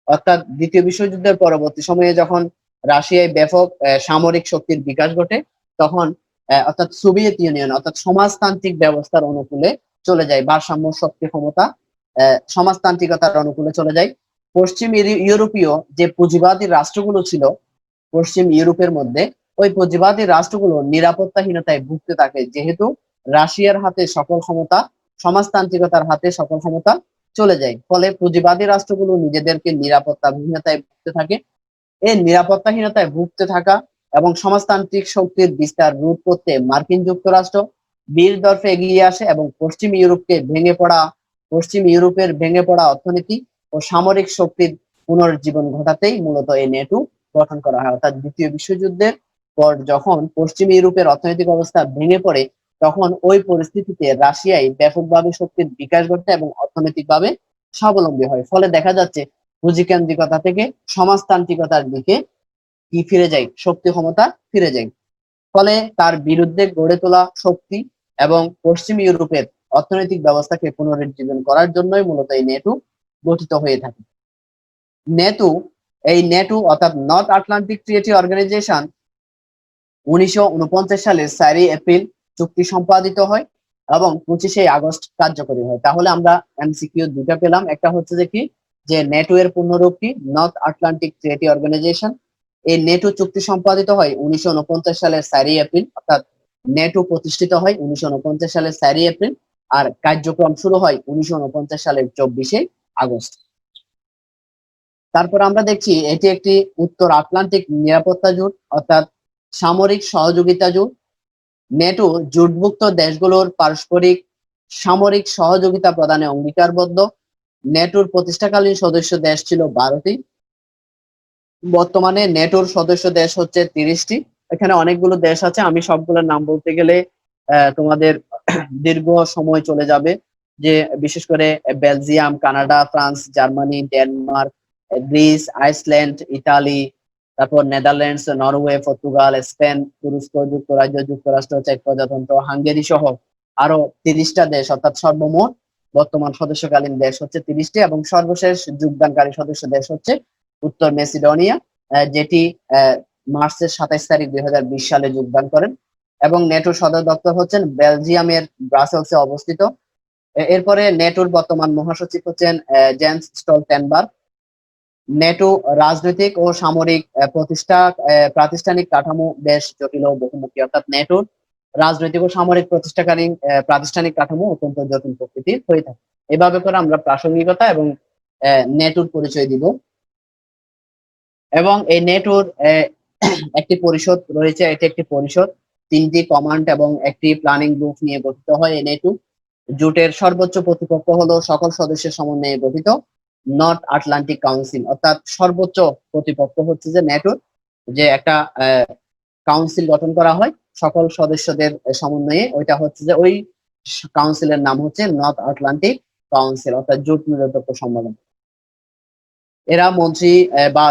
অর্থাৎ দ্বিতীয় বিশ্বযুদ্ধের পরবর্তী সময়ে যখন রাশিয়ায় ব্যাপক সামরিক শক্তির বিকাশ ঘটে, তখন অর্থাৎ সোভিয়েত ইউনিয়ন অর্থাৎ সমাজতান্ত্রিক ব্যবস্থার অনুকূলে চলে যায়, ভারসাম্য শক্তি ক্ষমতা সমাজতান্ত্রিকতার অনুকূলে চলে যায়। পশ্চিম ইউরোপীয় যে পুঁজিবাদী রাষ্ট্রগুলো ছিল পশ্চিম ইউরোপের মধ্যে, ওই পুঁজিবাদী রাষ্ট্রগুলো নিরাপত্তাহীনতায় ভুগতে থাকে, যেহেতু রাশিয়ার হাতে সকল ক্ষমতা, সমাজতান্ত্রিকতার হাতে সকল ক্ষমতা চলে যায়। ফলে পুঁজিবাদী রাষ্ট্রগুলো নিজেদেরকে নিরাপত্তাহীনতায় ভুগতে থাকে। এই নিরাপত্তাহীনতায় ভুগতে থাকা এবং সমাজতান্ত্রিক শক্তির বিস্তার রোধ করতে মার্কিন যুক্তরাষ্ট্র বীর দর্পে এগিয়ে আসে এবং পশ্চিম ইউরোপের ভেঙে পড়া অর্থনীতি ও সামরিক শক্তির পুনর্জীবন ঘটাতেই মূলত এই নেটো গঠন করা হয়। অর্থাৎ দ্বিতীয় বিশ্বযুদ্ধের পর যখন পশ্চিম ইউরোপের অর্থনৈতিক অবস্থা ভেঙে পড়ে, তখন ওই পরিস্থিতিতে রাশিয়ায় ব্যাপকভাবে শক্তির বিকাশ ঘটে এবং অর্থনৈতিকভাবে স্বাবলম্বী হয়। ফলে দেখা যাচ্ছে পুঁজিকেন্দ্রিকতা থেকে সমাজতান্ত্রিকতার দিকে কি ফিরে যায়, শক্তি ক্ষমতা ফিরে যায়। ফলে তার বিরুদ্ধে গড়ে তোলা শক্তি এবং পশ্চিম ইউরোপের অর্থনৈতিক ব্যবস্থাকে পুনরুজ্জীবন করার জন্যই মূলত এই নেটো গঠিত হয়ে থাকে। নেটো নেটো অর্থাৎ নর্থ আটলান্টিক ট্রিটি অর্গানাইজেশন 1949 সালের 4 এপ্রিল চুক্তি সম্পাদিত হয় এবং 25 আগস্ট কার্যকরী হয়। তাহলে আমরা এমসিকিউ দুটো পেলাম। একটা হচ্ছে যে কি, যে নেটো এর পূর্ণরূপ কি, নর্থ আটলান্টিক ট্রিটি অর্গানাইজেশন। এই নেটো চুক্তি সম্পাদিত হয় 1949 সালের 4 এপ্রিল, অর্থাৎ নেটো প্রতিষ্ঠিত হয় 1949 সালের 4 এপ্রিল, আর কার্যক্রম শুরু হয় 1949 সালের 24 আগস্ট। তারপর আমরা দেখছি এটি একটি উত্তর আটলান্টিক নিরাপত্তা জোট, অর্থাৎ সামরিক সহযোগিতা জোট। নেটো জোটভুক্ত দেশগুলোর পারস্পরিক সামরিক সহযোগিতা প্রদানে অঙ্গীকারবদ্ধ। নেটোর প্রতিষ্ঠাকালীন সদস্য দেশ ছিল 12টি। বর্তমানে নেটোর সদস্য দেশ হচ্ছে 30টি। এখানে অনেকগুলো দেশ আছে, আমি সবগুলোর নাম বলতে গেলে তোমাদের দীর্ঘ সময় চলে যাবে। যে বিশেষ করে Belgium, Canada, France, Germany, Denmark, Greece, Iceland, Italy, তারপর নেদারল্যান্ডস, নরওয়ে, পর্তুগাল, স্পেন, তুরস্ক, যুক্তরাজ্য, যুক্তরাষ্ট্র, চেক প্রজাতন্ত্র, হাঙ্গেরি সহ আরো 30টা দেশ, অর্থাৎ সর্বমোট বর্তমান সদস্যকালীন দেশ হচ্ছে 30টি এবং সর্বশেষ যোগদানকারী সদস্য দেশ হচ্ছে উত্তর মেসিডোনিয়া, যেটি মার্চের 27 তারিখ 2020 সালে যোগদান করেন এবং নেটোর সদর দপ্তর হচ্ছেন বেলজিয়ামের ব্রাসেলসে অবস্থিত। এরপরে নেটোর বর্তমান মহাসচিব হচ্ছেন জেন্স স্টলটেনবার্গ। নেটো রাজনৈতিক ও সামরিক প্রাতিষ্ঠানিক কাঠামো বেশ জটিল ও বহুমুখী, অর্থাৎ নেটোর রাজনৈতিক ও সামরিক প্রাতিষ্ঠানিক কাঠামো অত্যন্ত জটিল প্রকৃতির হয়ে থাকে। এভাবে করে আমরা প্রাসঙ্গিকতা এবং নেটোর পরিচয় দিব। এবং এই নেটোর একটি পরিষদ রয়েছে, এটি একটি পরিষদ 3টি কমান্ড এবং একটি প্ল্যানিং গ্রুপ নিয়ে গঠিত হয়। এই নেটো জোটের সর্বোচ্চ প্রতিপক্ষ হলো সকল সদস্যের সমন্বয়ে গঠিত নর্থ আটলান্টিক কাউন্সিল, অর্থাৎ সর্বোচ্চ প্রতিপক্ষ হচ্ছে যে নেটোর যে একটা কাউন্সিল গঠন করা হয় সকল সদস্যদের সমন্বয়ে, ওইটা হচ্ছে যে ওই কাউন্সিলের নাম হচ্ছে নর্থ আটলান্টিক কাউন্সিল, অর্থাৎ জোট নিরপেক্ষ সম্মেলন। এরা মন্ত্রী বা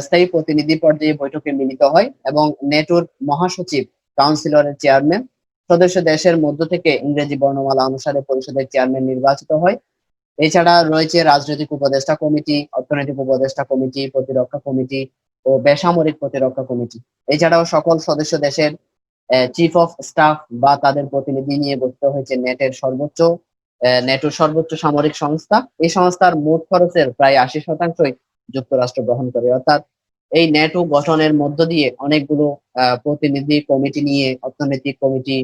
স্থায়ী প্রতিনিধি পর্যায়ে বৈঠকে মিলিত হয় এবং নেটোর মহাসচিব কাউন্সিলরের চেয়ারম্যান। সদস্য দেশের মধ্য থেকে ইংরেজি বর্ণমালা অনুসারে পরিষদের চেয়ারম্যান নির্বাচিত হয়। এছাড়া রয়েছে রাজনৈতিক উপদেষ্টা কমিটি, অর্থনৈতিক উপদেষ্টা কমিটি, প্রতিরক্ষা কমিটি ও বেসামরিক প্রতিরক্ষা কমিটি। এছাড়াও সকল সদস্য দেশের চিফ অফ স্টাফ বা তাদের প্রতিনিধি নিয়ে গঠিত হয়েছে নেটোর সর্বোচ্চ সামরিক সংস্থা। এই সংস্থার মোট খরচের প্রায় 80% যুক্তরাষ্ট্র বহন করে। অর্থাৎ এই নেটো গঠনের মধ্য দিয়ে অনেকগুলো প্রতিনিধি কমিটি নিয়ে, অর্থনৈতিক কমিটি,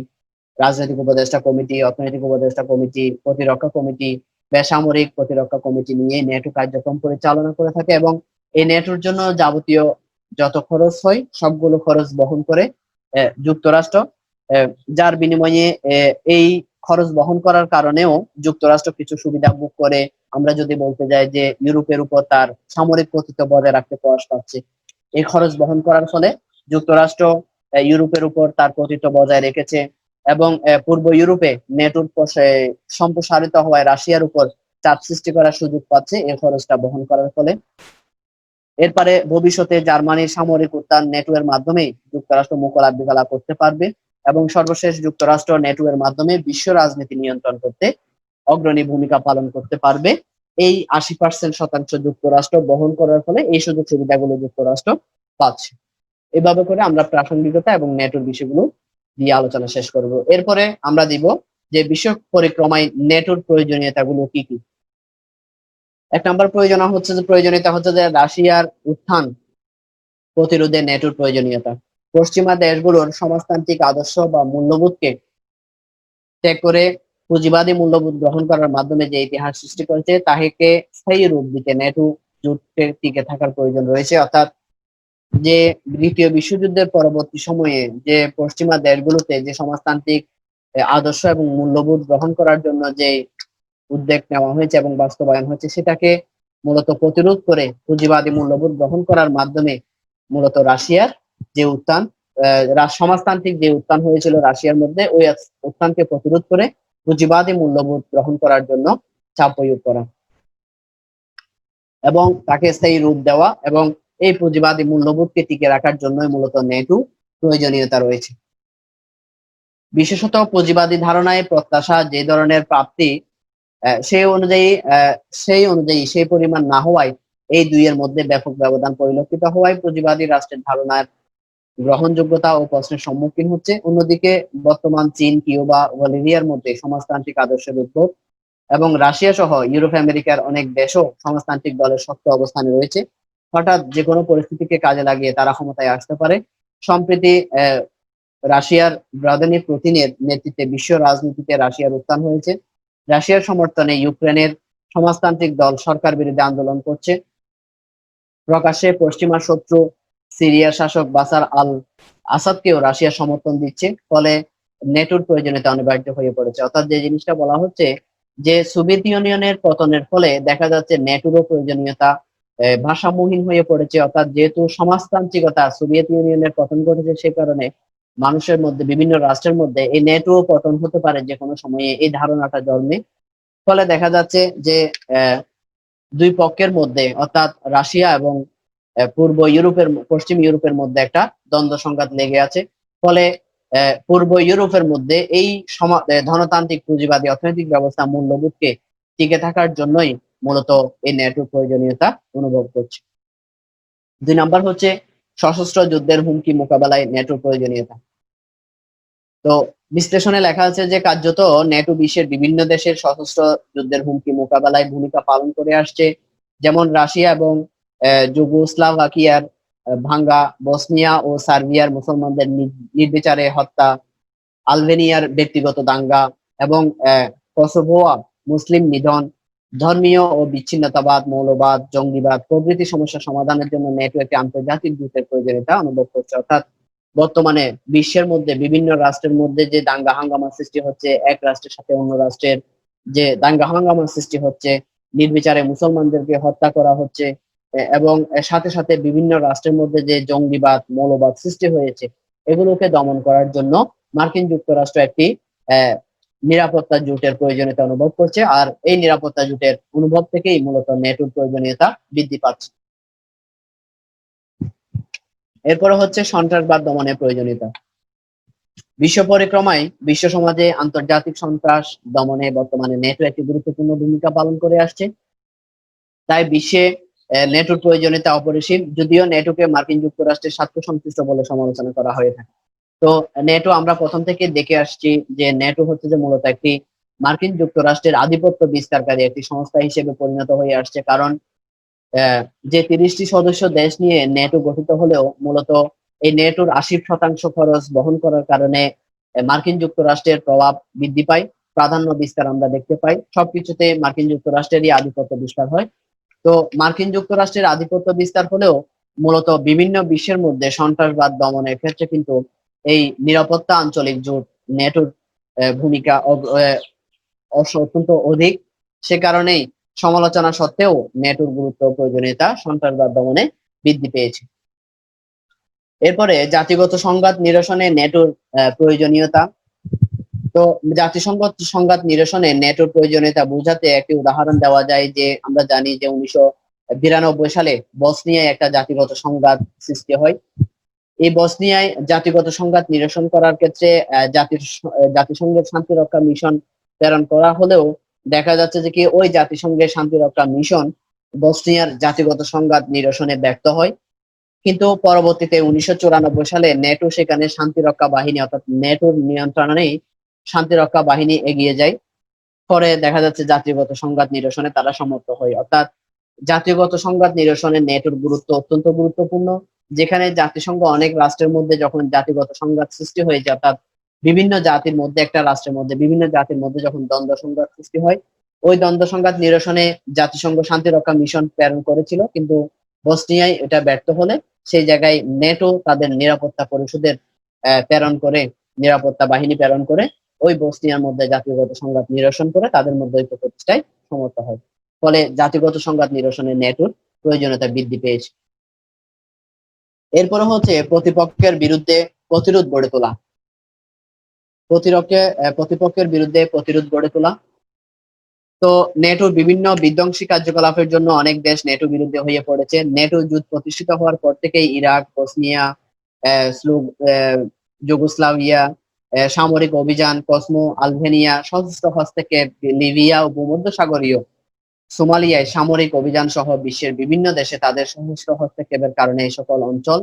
রাজনৈতিক উপদেষ্টা কমিটি, অর্থনৈতিক উপদেষ্টা কমিটি, প্রতিরক্ষা কমিটি, বেসামরিক প্রতিরক্ষা কমিটি নিয়ে নেটো কার্যক্রম পরিচালনা করে থাকে এবং এই নেটোর জন্য যাবতীয় যত খরচ হয় সবগুলো খরচ বহন করে যুক্তরাষ্ট্র, যার বিনিময়ে এই খরচ বহন করার কারণেও যুক্তরাষ্ট্র কিছু সুবিধা ভোগ করে। আমরা যদি বলতে যাই যে ইউরোপের উপর তার সামরিক কর্তৃত্ব বজায় রাখতে প্রয়াস পাচ্ছে। এই খরচ বহন করার ফলে যুক্তরাষ্ট্র ইউরোপের উপর তার কর্তৃত্ব বজায় রেখেছে এবং পূর্ব ইউরোপে নেটোর সম্প্রসারিত হওয়ায় রাশিয়ার উপর চাপ সৃষ্টি করার সুযোগ পাচ্ছে এই খরচটা বহন করার ফলে। এরপরে ভবিষ্যতে জার্মানির সামরিক উত্থান নেটো এর মাধ্যমেই যুক্তরাষ্ট্র মোকাবিলা করতে পারবে এবং সর্বশেষ যুক্তরাষ্ট্র নেটো এর মাধ্যমে বিশ্ব রাজনীতি নিয়ন্ত্রণ করতে অগ্রণী ভূমিকা পালন করতে পারবে। এই 80% যুক্তরাষ্ট্র বহন করার ফলে এই সুযোগ সুবিধাগুলো যুক্তরাষ্ট্র পাচ্ছে। এভাবে করে আমরা প্রাসঙ্গিকতা এবং নেটোর বিষয়গুলো দিয়ে আলোচনা শেষ করব। এরপরে আমরা দিব যে বিশ্ব পরিক্রমায় নেটোর প্রয়োজনীয়তাগুলো কি কি। এক নম্বর প্রয়োজনীয়তা হচ্ছে যে রাশিয়ার উত্থান প্রতিরোধে নেটোর প্রয়োজনীয়তা। পশ্চিমা দেশগুলোর সমাজতান্ত্রিক আদর্শ বা মূল্যবোধকে ত্যাগ করে পুঁজিবাদী মূল্যবোধ গ্রহণ করার মাধ্যমে যে ইতিহাস সৃষ্টি করেছে তাকে স্থায়ী রূপ দিতে নেটো জোটে টিকে থাকার প্রয়োজন রয়েছে। অর্থাৎ যে দ্বিতীয় বিশ্বযুদ্ধের পরবর্তী সময়ে যে পশ্চিমা দেশগুলোতে যে সমাজতান্ত্রিক আদর্শ এবং মূল্যবোধ গ্রহণ করার জন্য যে উদ্যোগ নেওয়া হয়েছে এবং বাস্তবায়ন হয়েছে সেটাকে মূলত প্রতিরোধ করে পুঁজিবাদী মূল্যবোধ গ্রহণ করার মাধ্যমে মূলত রাশিয়ার যে উত্থান, সমাজতান্ত্রিক যে উত্থান হয়েছিল রাশিয়ার মধ্যে, ওই উত্থানকে প্রতিরোধ করে পুঁজিবাদী মূল্যবোধ গ্রহণ করার জন্য চাপ প্রয়োগ করা এবং তাকে স্থায়ী রূপ দেওয়া এবং এই পুঁজিবাদী মূল্যবোধকে টিকে রাখার জন্যই মূলত নেটো প্রয়োজনীয়তা রয়েছে। বিশেষত পুঁজিবাদী ধারণায় প্রত্যাশা যে ধরনের প্রাপ্তি সেই অনুযায়ী সেই পরিমাণ না হওয়ায় এই দুইয়ের মধ্যে ব্যাপক ব্যবধান পরিলক্ষিত হওয়ায় পুঁজিবাদী রাষ্ট্রের ধারণার গ্রহণযোগ্যতা ও প্রশ্নের সম্মুখীন হচ্ছে। অন্যদিকে বর্তমান চীন, কিউবা, বলিভিয়ার মধ্যে সমাজতান্ত্রিক আদর্শের উদ্ভব এবং রাশিয়া সহ ইউরোপ আমেরিকার অনেক দেশও সমাজতান্ত্রিক দলের শক্ত অবস্থানে রয়েছে। হঠাৎ যে কোনো পরিস্থিতিকে কাজে লাগিয়ে তারা ক্ষমতায় আসতে পারে। সম্প্রতি রাশিয়ার ভ্লাদিমির পুতিনের নেতৃত্বে বিশ্ব রাজনীতিতে রাশিয়ার উত্থান হয়েছে। রাশিয়ার সমর্থনে ইউক্রেনের সমাজতান্ত্রিক দল সরকার বিরুদ্ধে আন্দোলন করছে। প্রকাশ্যে পশ্চিমা শত্রু সিরিয়ার শাসক বাশার আল আসাদকেও রাশিয়া সমর্থন দিচ্ছে। ফলে নেটোর প্রয়োজনীয়তা অনিবার্য হয়ে পড়েছে। অর্থাৎ যে জিনিসটা বলা হচ্ছে যে সোভিয়েত ইউনিয়নের পতনের ফলে দেখা যাচ্ছে নেটোরও প্রয়োজনীয়তা ভারসাম্যহীন হয়ে পড়েছে। অর্থাৎ যেহেতু সমাজতান্ত্রিকতা সোভিয়েত ইউনিয়নের পতন ঘটেছে সে কারণে মানুষের মধ্যে, বিভিন্ন রাষ্ট্রের মধ্যে এই নেটো পতন হতে পারে যে কোনো সময়ে, এই ধারণাটা জন্মে। ফলে দেখা যাচ্ছে যে দুই পক্ষের মধ্যে অর্থাৎ রাশিয়া এবং পশ্চিম ইউরোপের মধ্যে একটা দ্বন্দ্ব সংঘাত লেগে আছে। ফলে পূর্ব ইউরোপের মধ্যে এই ধনতান্ত্রিক পুঁজিবাদী অর্থনৈতিক ব্যবস্থা মূল্যবোধকে টিকে থাকার জন্যই মূলত এই নেটোর প্রয়োজনীয়তা অনুভব করছে। 2 নাম্বার হচ্ছে সশস্ত্র যুদ্ধের হুমকি মোকাবেলায় নেটোর প্রয়োজনীয়তা। তো বিশ্লেষণে লেখা আছে যে কার্যত নেটো বিশ্বের বিভিন্ন দেশের সশস্ত্র যুদ্ধের হুমকি মোকাবেলায় ভূমিকা পালন করে আসছে। যেমন রাশিয়া এবং যুগোস্লাভাকিয়ার ভাঙ্গা, বসনিয়া ও সার্বিয়ার মুসলমানদের নির্বিচারে হত্যা, আলবেনিয়ার ব্যক্তিগত দাঙ্গা এবং কসোভোয়া মুসলিম নিধন, ধর্মীয় ও বিচ্ছিন্নতাবাদ, মৌলবাদ, জঙ্গিবাদ প্রভৃতি সমস্যা সমাধানের জন্য নেটো একটি আন্তর্জাতিক জোটের প্রয়োজনীয়তা অনুভব করছে। অর্থাৎ বর্তমানে বিশ্বের মধ্যে বিভিন্ন রাষ্ট্রের মধ্যে যে দাঙ্গা হাঙ্গামার সৃষ্টি হচ্ছে, এক রাষ্ট্রের সাথে অন্য রাষ্ট্রের যে দাঙ্গা হাঙ্গামার সৃষ্টি হচ্ছে, নির্বিচারে মুসলমানদেরকে হত্যা করা হচ্ছে এবং সাথে সাথে বিভিন্ন রাষ্ট্রের মধ্যে যে জঙ্গিবাদ, মৌলবাদ সৃষ্টি হয়েছে, এগুলোকে দমন করার জন্য মার্কিন যুক্তরাষ্ট্র একটি নিরাপত্তা জোটের প্রয়োজনীয়তা অনুভব করছে। আর এই নিরাপত্তা জোটের অনুভব থেকেই মূলত নেটোর প্রয়োজনীয়তা বৃদ্ধি পাচ্ছে। এরপরে হচ্ছে সন্ত্রাসবাদ দমনের প্রয়োজনীয়তা। বিশ্ব পরিক্রমায় বিশ্ব সমাজে আন্তর্জাতিক সন্ত্রাস দমনে বর্তমানে নেটো একটি গুরুত্বপূর্ণ ভূমিকা পালন করে আসছে। তাই বিশ্বে নেটোর প্রয়োজনীয়তা অপরিসীম। যদিও নেটোকে মার্কিন যুক্তরাষ্ট্রের স্বার্থ সংশ্লিষ্ট বলে সমালোচনা করা হয়ে থাকে। তো নেটো আমরা প্রথম থেকে দেখে আসছি যে নেটো হচ্ছে যে মূলত একটি মার্কিন যুক্তরাষ্ট্রের আধিপত্য বিস্তারকারী একটি সংস্থা হিসেবে পরিণত হয়ে আসছে। কারণ যে 30টি সদস্য দেশ নিয়ে নেটো গঠিত হলেও মূলত এই নেটোর 80% খরচ বহন করার কারণে মার্কিন যুক্তরাষ্ট্রের প্রভাব বৃদ্ধি পায়, প্রাধান্য বিস্তার আমরা দেখতে পাই। সবকিছুতে মার্কিন যুক্তরাষ্ট্রেরই আধিপত্য বিস্তার হয়। তো মার্কিন যুক্তরাষ্ট্রের আধিপত্য বিস্তার হলেও মূলত বিভিন্ন বিশ্বের মধ্যে সন্ত্রাসবাদ দমনের ক্ষেত্রে কিন্তু এই নিরাপত্তা আঞ্চলিক জোট নেটোর ভূমিকা অত্যন্ত অধিক। সে কারণেই সমালোচনা সত্ত্বেও নেটোর গুরুত্ব প্রয়োজনীয়তা সন্ত্রাসবাদ দমনে বৃদ্ধি পেয়েছে। এরপরে জাতিগত সংঘাত নিরসনে নেটোর প্রয়োজনীয়তা। তো জাতিসংঘ সংঘাত নিরসনে নেটোর প্রয়োজনীয়তা বোঝাতে একটি উদাহরণ দেওয়া যায় যে আমরা জানি যে 1992 সালে বসনিয়ায় একটা জাতিগত সংঘাত সৃষ্টি হয়। এই বসনিয়ায় জাতিগত সংঘাত নিরসন করার ক্ষেত্রে জাতিসংঘের শান্তিরক্ষা মিশন প্রেরণ করা হলেও দেখা যাচ্ছে যে কি ওই জাতিসংঘের শান্তিরক্ষা মিশন বসনিয়ার জাতিগত সংঘাত নিরসনে ব্যর্থ হয়। কিন্তু পরবর্তীতে 1994 সালে নেটো সেখানে শান্তিরক্ষা বাহিনী অর্থাৎ নেটোর নিয়ন্ত্রণে শান্তিরক্ষা বাহিনী এগিয়ে যায়। পরে দেখা যাচ্ছে জাতিগত সংঘাত নিরসনে তারা সমর্থ হয়। অর্থাৎ জাতিগত সংঘাত নিরসনে নেটোর গুরুত্ব অত্যন্ত গুরুত্বপূর্ণ। যেখানে জাতিসংঘ অনেক রাষ্ট্রের মধ্যে যখন জাতিগত সংঘাত সৃষ্টি হয়েছে, অর্থাৎ বিভিন্ন জাতির মধ্যে, একটা রাষ্ট্রের মধ্যে বিভিন্ন জাতির মধ্যে যখন দ্বন্দ্ব সংঘাত সৃষ্টি হয়, ওই দ্বন্দ্ব সংঘাত নিরসনে জাতিসংঘ শান্তিরক্ষা মিশন প্রেরণ করেছিল, কিন্তু বসনিয়ায় এটা ব্যর্থ হলে সেই জায়গায় নেটো তাদের নিরাপত্তা পরিষদের প্রেরণ করে, নিরাপত্তা বাহিনী প্রেরণ করে ওই বসনিয়ার মধ্যে জাতিগত সংঘাত নিরসন করে তাদের মধ্যে ঐক্য প্রতিষ্ঠায় সমর্থ হয়। ফলে জাতিগত সংঘাত নিরসনে নেটোর প্রয়োজনীয়তা বৃদ্ধি পেয়েছে। এরপরে হচ্ছে প্রতিপক্ষের বিরুদ্ধে প্রতিরোধ গড়ে তোলা। প্রতিপক্ষের বিরুদ্ধে প্রতিরোধ গড়ে তোলা। তো নেটোর বিভিন্ন বিধ্বংসী কার্যকলাপের জন্য অনেক দেশ নেটো বিরুদ্ধে হয়ে পড়েছে। নেটো জোট প্রতিষ্ঠিত হওয়ার পর থেকেই ইরাক, বসনিয়া, যুগোস্লাভিয়া, সামরিক অভিযান, কসমো, আলবেনিয়া, সশস্ত্র হস্তক্ষেপ, লিবিয়া ও ভূমধ্যসাগরীয় সোমালিয়ায় সামরিক অভিযান সহ বিশ্বের বিভিন্ন দেশে তাদের সশস্ত্র হস্তক্ষেপের কারণে এই সকল অঞ্চল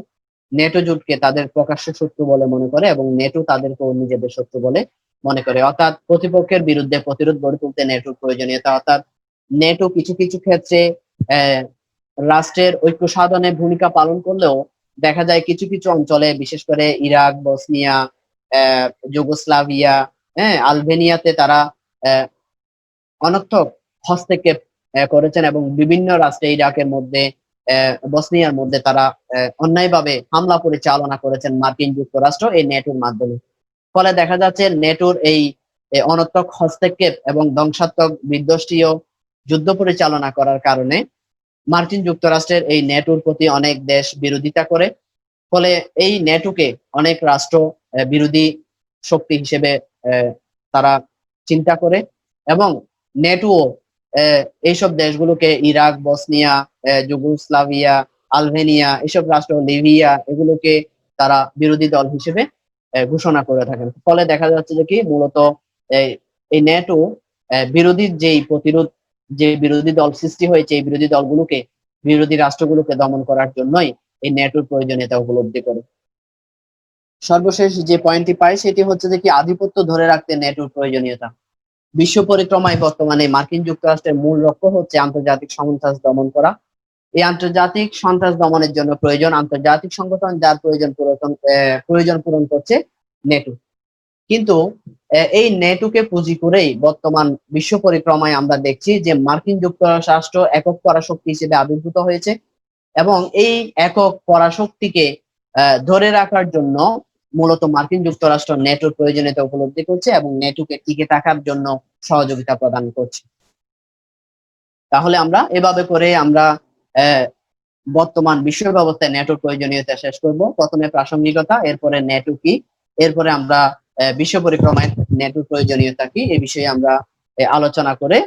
নেটো জোটকে তাদের প্রকাশ্য শত্রু বলে মনে করে এবং নেটো তাদেরকেও নিজেদের শত্রু বলে মনে করে। অর্থাৎ প্রতিপক্ষের বিরুদ্ধে প্রতিরোধ গড়ে তুলতে নেটোর প্রয়োজনীয়তা। অর্থাৎ নেটো কিছু কিছু ক্ষেত্রে আহ রাষ্ট্রের ঐক্য সাধনে ভূমিকা পালন করলেও দেখা যায় কিছু কিছু অঞ্চলে, বিশেষ করে ইরাক, বসনিয়া, যুগোস্লাভিয়া, আলবেনিয়াতে তারা আহ অনর্থক হস্তক্ষেপ করেছেন এবং বিভিন্ন রাষ্ট্রে, ইরাকের মধ্যে, বসনিয়ার মধ্যে তারা অন্যায়ভাবে হামলা পরিচালনা করেছেন মার্কিন যুক্তরাষ্ট্র এই নেটোর মাধ্যমে। ফলে দেখা যাচ্ছে নেটোর এই অনর্থক হস্তক্ষেপ এবং ধ্বংসাত্মক বিধ্বংসী যুদ্ধ পরিচালনা করার কারণে মার্কিন যুক্তরাষ্ট্রের এই নেটোর প্রতি অনেক দেশ বিরোধিতা করে। ফলে এই নেটোকে অনেক রাষ্ট্র বিরোধী শক্তি হিসেবে তারা চিন্তা করে এবং নেটো এইসব দেশগুলোকে, ইরাক, বসনিয়া, যুগোস্লাভিয়া, আলবেনিয়া, এসব রাষ্ট্র, লিবিয়া, এগুলোকে তারা বিরোধী দল হিসেবে ঘোষণা করে থাকেন। ফলে দেখা যাচ্ছে যে কি মূলত এই নেটো বিরোধী যেই প্রতিরোধ, যে বিরোধী দল সৃষ্টি হয়েছে, এই বিরোধী দলগুলোকে, বিরোধী রাষ্ট্রগুলোকে দমন করার জন্যই এই নেটোর প্রয়োজনীয়তা উপলব্ধি করে। সর্বশেষ যে পয়েন্টটি পাই সেটি হচ্ছে যে কি আধিপত্য ধরে রাখতে নেটোর প্রয়োজনীয়তা। বিশ্ব পরিক্রমায় বর্তমানে মার্কিন যুক্তরাষ্ট্রের মূল লক্ষ্য হচ্ছে আন্তর্জাতিক সন্ত্রাস দমন করা। এই আন্তর্জাতিক সন্ত্রাস দমনের জন্য প্রয়োজন আন্তর্জাতিক সংগঠন, যার প্রয়োজন পূরণ করছে নেটো। কিন্তু এই নেটোকে পুঁজি করেই বর্তমান বিশ্ব পরিক্রমায় আমরা দেখছি যে মার্কিন যুক্তরাষ্ট্র একক পরাশক্তি হিসেবে আবির্ভূত হয়েছে এবং এই একক পরাশক্তিকে ধরে রাখার জন্য মূলত মার্কিন যুক্তরাষ্ট্র নেটোর প্রয়োজনীয়তা উপলব্ধি করছে এবং নেটোকে টিকে থাকার জন্য সহযোগিতা প্রদান করছে। তাহলে আমরা এভাবে করে আমরা বর্তমান বিশ্ব ব্যবস্থায় নেটোর প্রয়োজনীয়তা শেষ করব। প্রথমে প্রাসঙ্গিকতা, এরপরে নেটো কি, এরপরে আমরা বিশ্ব পরিক্রমায় নেটোর প্রয়োজনীয়তা কি, এই বিষয়ে আমরা আলোচনা করে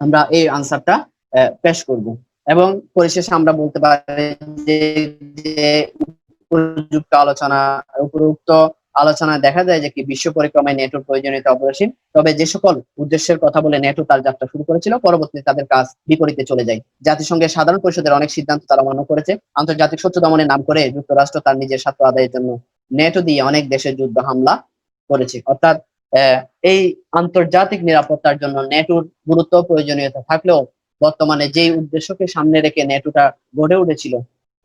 আমরা এই আনসারটা পেশ করব। এবং পরিশেষে আমরা বলতে পারি যে উপরোক্ত আলোচনায় দেখা যায় যে কি বিশ্ব পরিক্রমায় নেটোর প্রয়োজনীয়তা অপরিসীম। তবে যে সকল উদ্দেশ্যের কথা বলে নেটো তার যাত্রা শুরু করেছিল, পরবর্তীতে তাদের কাজ বিপরীতে চলে যায়। জাতিসংঘের সাধারণ পরিষদের অনেক সিদ্ধান্ত তারা মান্য করেছে। আন্তর্জাতিক শত্রু দমনের নাম করে যুক্তরাষ্ট্র তার নিজের স্বার্থ আদায়ের জন্য নেটো দিয়ে অনেক দেশের যুদ্ধ হামলা করেছে। অর্থাৎ এই আন্তর্জাতিক নিরাপত্তার জন্য নেটোর গুরুত্ব প্রয়োজনীয়তা থাকলেও বর্তমানে যেই উদ্দেশ্যকে সামনে রেখে নেটোটা গড়ে উঠেছিল,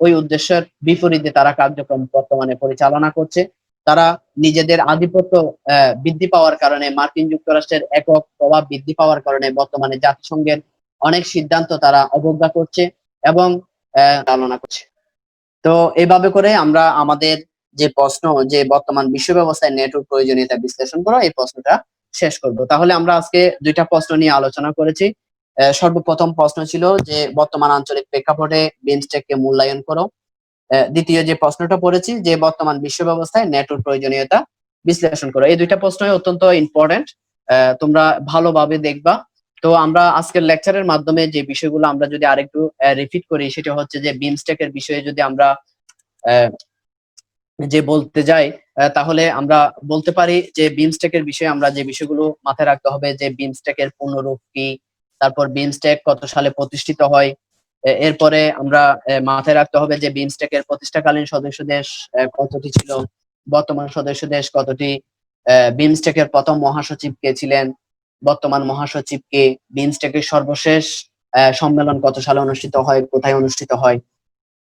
ওই উদ্দেশ্যের বিপরীতে তারা কার্যক্রম বর্তমানে পরিচালনা করছে। তারা নিজেদের আধিপত্য বৃদ্ধি পাওয়ার কারণে, মার্কিন যুক্তরাষ্ট্রের একক প্রভাব বৃদ্ধি পাওয়ার কারণে বর্তমানে জাতিসংঘের অনেক সিদ্ধান্ত তারা অবজ্ঞা করছে এবং চালনা করছে। তো এইভাবে করে আমরা আমাদের যে প্রশ্ন, যে বর্তমান বিশ্ব ব্যবস্থায় নেটোর প্রয়োজনীয়তা বিশ্লেষণ করা, এই প্রশ্নটা শেষ করব। তাহলে আমরা আজকে দুইটা প্রশ্ন নিয়ে আলোচনা করেছি। সর্বপ্রথম প্রশ্ন ছিল যে বর্তমান আঞ্চলিক প্রেক্ষাপটে বিমস্টেককে মূল্যায়ন করো। দ্বিতীয় যে প্রশ্নটা পড়েছি যে বর্তমান বিশ্ব ব্যবস্থায় নেটোর প্রয়োজনীয়তা বিশ্লেষণ করো। এই দুইটা প্রশ্নই অত্যন্ত ইম্পর্টেন্ট, তোমরা ভালোভাবে দেখবা। তো আমরা আজকের লেকচারের মাধ্যমে যে বিষয়গুলো আমরা যদি আরেকটু রিপিট করি, সেটা হচ্ছে যে বিমস্টেকের বিষয়ে যদি আমরা যে বলতে যাই, তাহলে আমরা বলতে পারি যে বিমস্টেকের বিষয়ে আমরা যে বিষয়গুলো মাথায় রাখতে হবে, যে বিমস্টেকের পূর্ণরূপ কি, তারপর বিমস্টেক কত সালে প্রতিষ্ঠিত হয়, এরপরে আমরা মাথায় রাখতে হবে যে বিমস্টেকের প্রতিষ্ঠাকালীন সদস্য দেশ কতটি ছিল, বর্তমান সদস্য দেশ কতটি, বিমস্টেকের প্রথম মহাসচিব কে ছিলেন, বর্তমান মহাসচিব কে, বিমস্টেকের সর্বশেষ সম্মেলন কত সালে অনুষ্ঠিত হয়, কোথায় অনুষ্ঠিত হয়।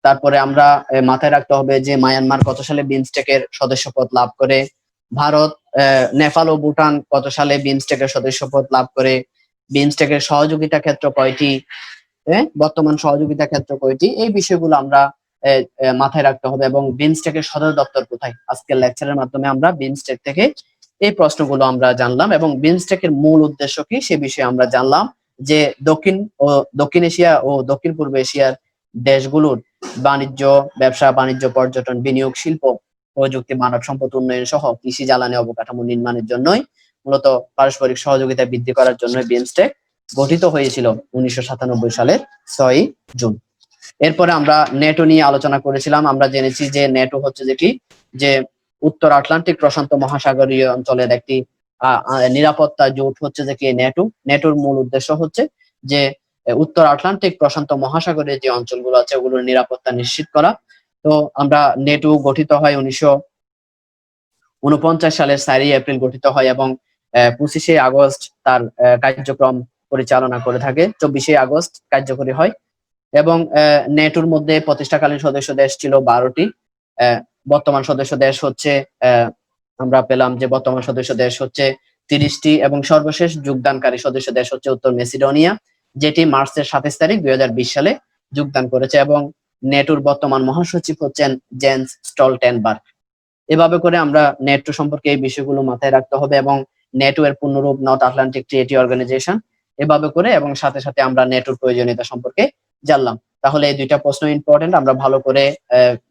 তারপরে আমরা মাথায় রাখতে হবে যে মায়ানমার কত সালে বিমস্টেকের সদস্যপদ লাভ করে, ভারত, নেপাল ও ভুটান কত সালে বিমস্টেকের সদস্যপদ লাভ করে, বিমস্টেকের সহযোগিতা ক্ষেত্র কয়টি, বর্তমান সহযোগিতা ক্ষেত্র কয়টি, এই বিষয়গুলো আমরা মাথায় রাখতে হবে। এবং বিমস্টেকের সদর দপ্তর কোথায়, আজকের লেকচারের মাধ্যমে আমরা বিমস্টেক থেকে এই প্রশ্নগুলো আমরা জানলাম এবং বিমস্টেকের মূল উদ্দেশ্য কি সে বিষয়ে আমরা জানলাম যে দক্ষিণ এশিয়া ও দক্ষিণ পূর্ব এশিয়ার দেশগুলোর বাণিজ্য, ব্যবসা বাণিজ্য, পর্যটন, বিনিয়োগ, শিল্প, প্রযুক্তি, মানব সম্পদ উন্নয়ন সহ কৃষি, জ্বালানি, অবকাঠামো নির্মাণের জন্যই মূলত পারস্পরিক সহযোগিতা বৃদ্ধি করার জন্য বিমস্টেক গঠিত হয়েছিল 1997 সালের 6 জুন। এরপরে আমরা নেটো নিয়ে আলোচনা করেছিলাম। আমরা জেনেছি যে নেটো হচ্ছে যে উত্তর আটলান্টিক প্রশান্ত মহাসাগরীয় অঞ্চলের একটি নিরাপত্তা জোট হচ্ছে যে কি নেটো। নেটোর মূল উদ্দেশ্য হচ্ছে যে উত্তর আটলান্টিক প্রশান্ত মহাসাগরের যে অঞ্চলগুলো আছে ওগুলোর নিরাপত্তা নিশ্চিত করা। তো আমরা নেটো গঠিত হয় 1949 সালের 4 এপ্রিল গঠিত হয় এবং 25 আগস্ট তার কার্যক্রম পরিচালনা করে থাকে, 24 আগস্ট কার্যকরী হয়। এবং নেটোর মধ্যে প্রতিষ্ঠাকালীন সদস্য দেশ ছিল 12টি। বর্তমান সদস্য দেশ হচ্ছে আমরা পেলাম যে বর্তমান সদস্য দেশ হচ্ছে 30টি এবং সর্বশেষ যোগদানকারী সদস্য দেশ হচ্ছে উত্তর মেসিডোনিয়া, যেটি মার্চের 27 তারিখ 2020 সালে যোগদান করেছে এবং নেটোর বর্তমান মহাসচিব হচ্ছেন জেন্স স্টলটেনবার্গ। এভাবে করে আমরা নেটো সম্পর্কে এই বিষয়গুলো মাথায় রাখতে হবে এবং নেটো এর পূর্ণরূপ নর্থ আটলান্টিক ট্রিটি অর্গানাইজেশন, এভাবে করে এবং সাথে সাথে আমরা নেটোর প্রয়োজনীয়তা সম্পর্কে জানলাম। তাহলে এই দুইটা প্রশ্ন ইম্পর্টেন্ট, আমরা ভালো করে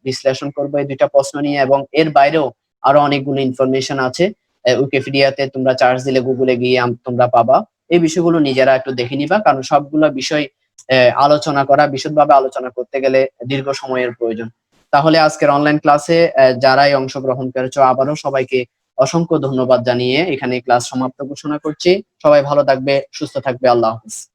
বিশ্লেষণ করব এই দুইটা প্রশ্ন নিয়ে এবং এর বাইরেও আরো অনেকগুলো ইনফরমেশন আছে। উইকিপিডিয়াতে তোমরা সার্চ দিলে, গুগলে গিয়ে তোমরা পাবা। এই বিষয়গুলো নিজেরা একটু দেখে নিবা, কারণ সবগুলো বিষয় আলোচনা করা, বিশদভাবে আলোচনা করতে গেলে দীর্ঘ সময়ের প্রয়োজন। তাহলে আজকের অনলাইন ক্লাসে যারাই অংশগ্রহণ করেছো আবারও সবাইকে অসংখ্য ধন্যবাদ জানিয়ে এখানে ক্লাস সমাপ্ত ঘোষণা করছি। সবাই ভালো থাকবে, সুস্থ থাকবে। আল্লাহ হাফেজ।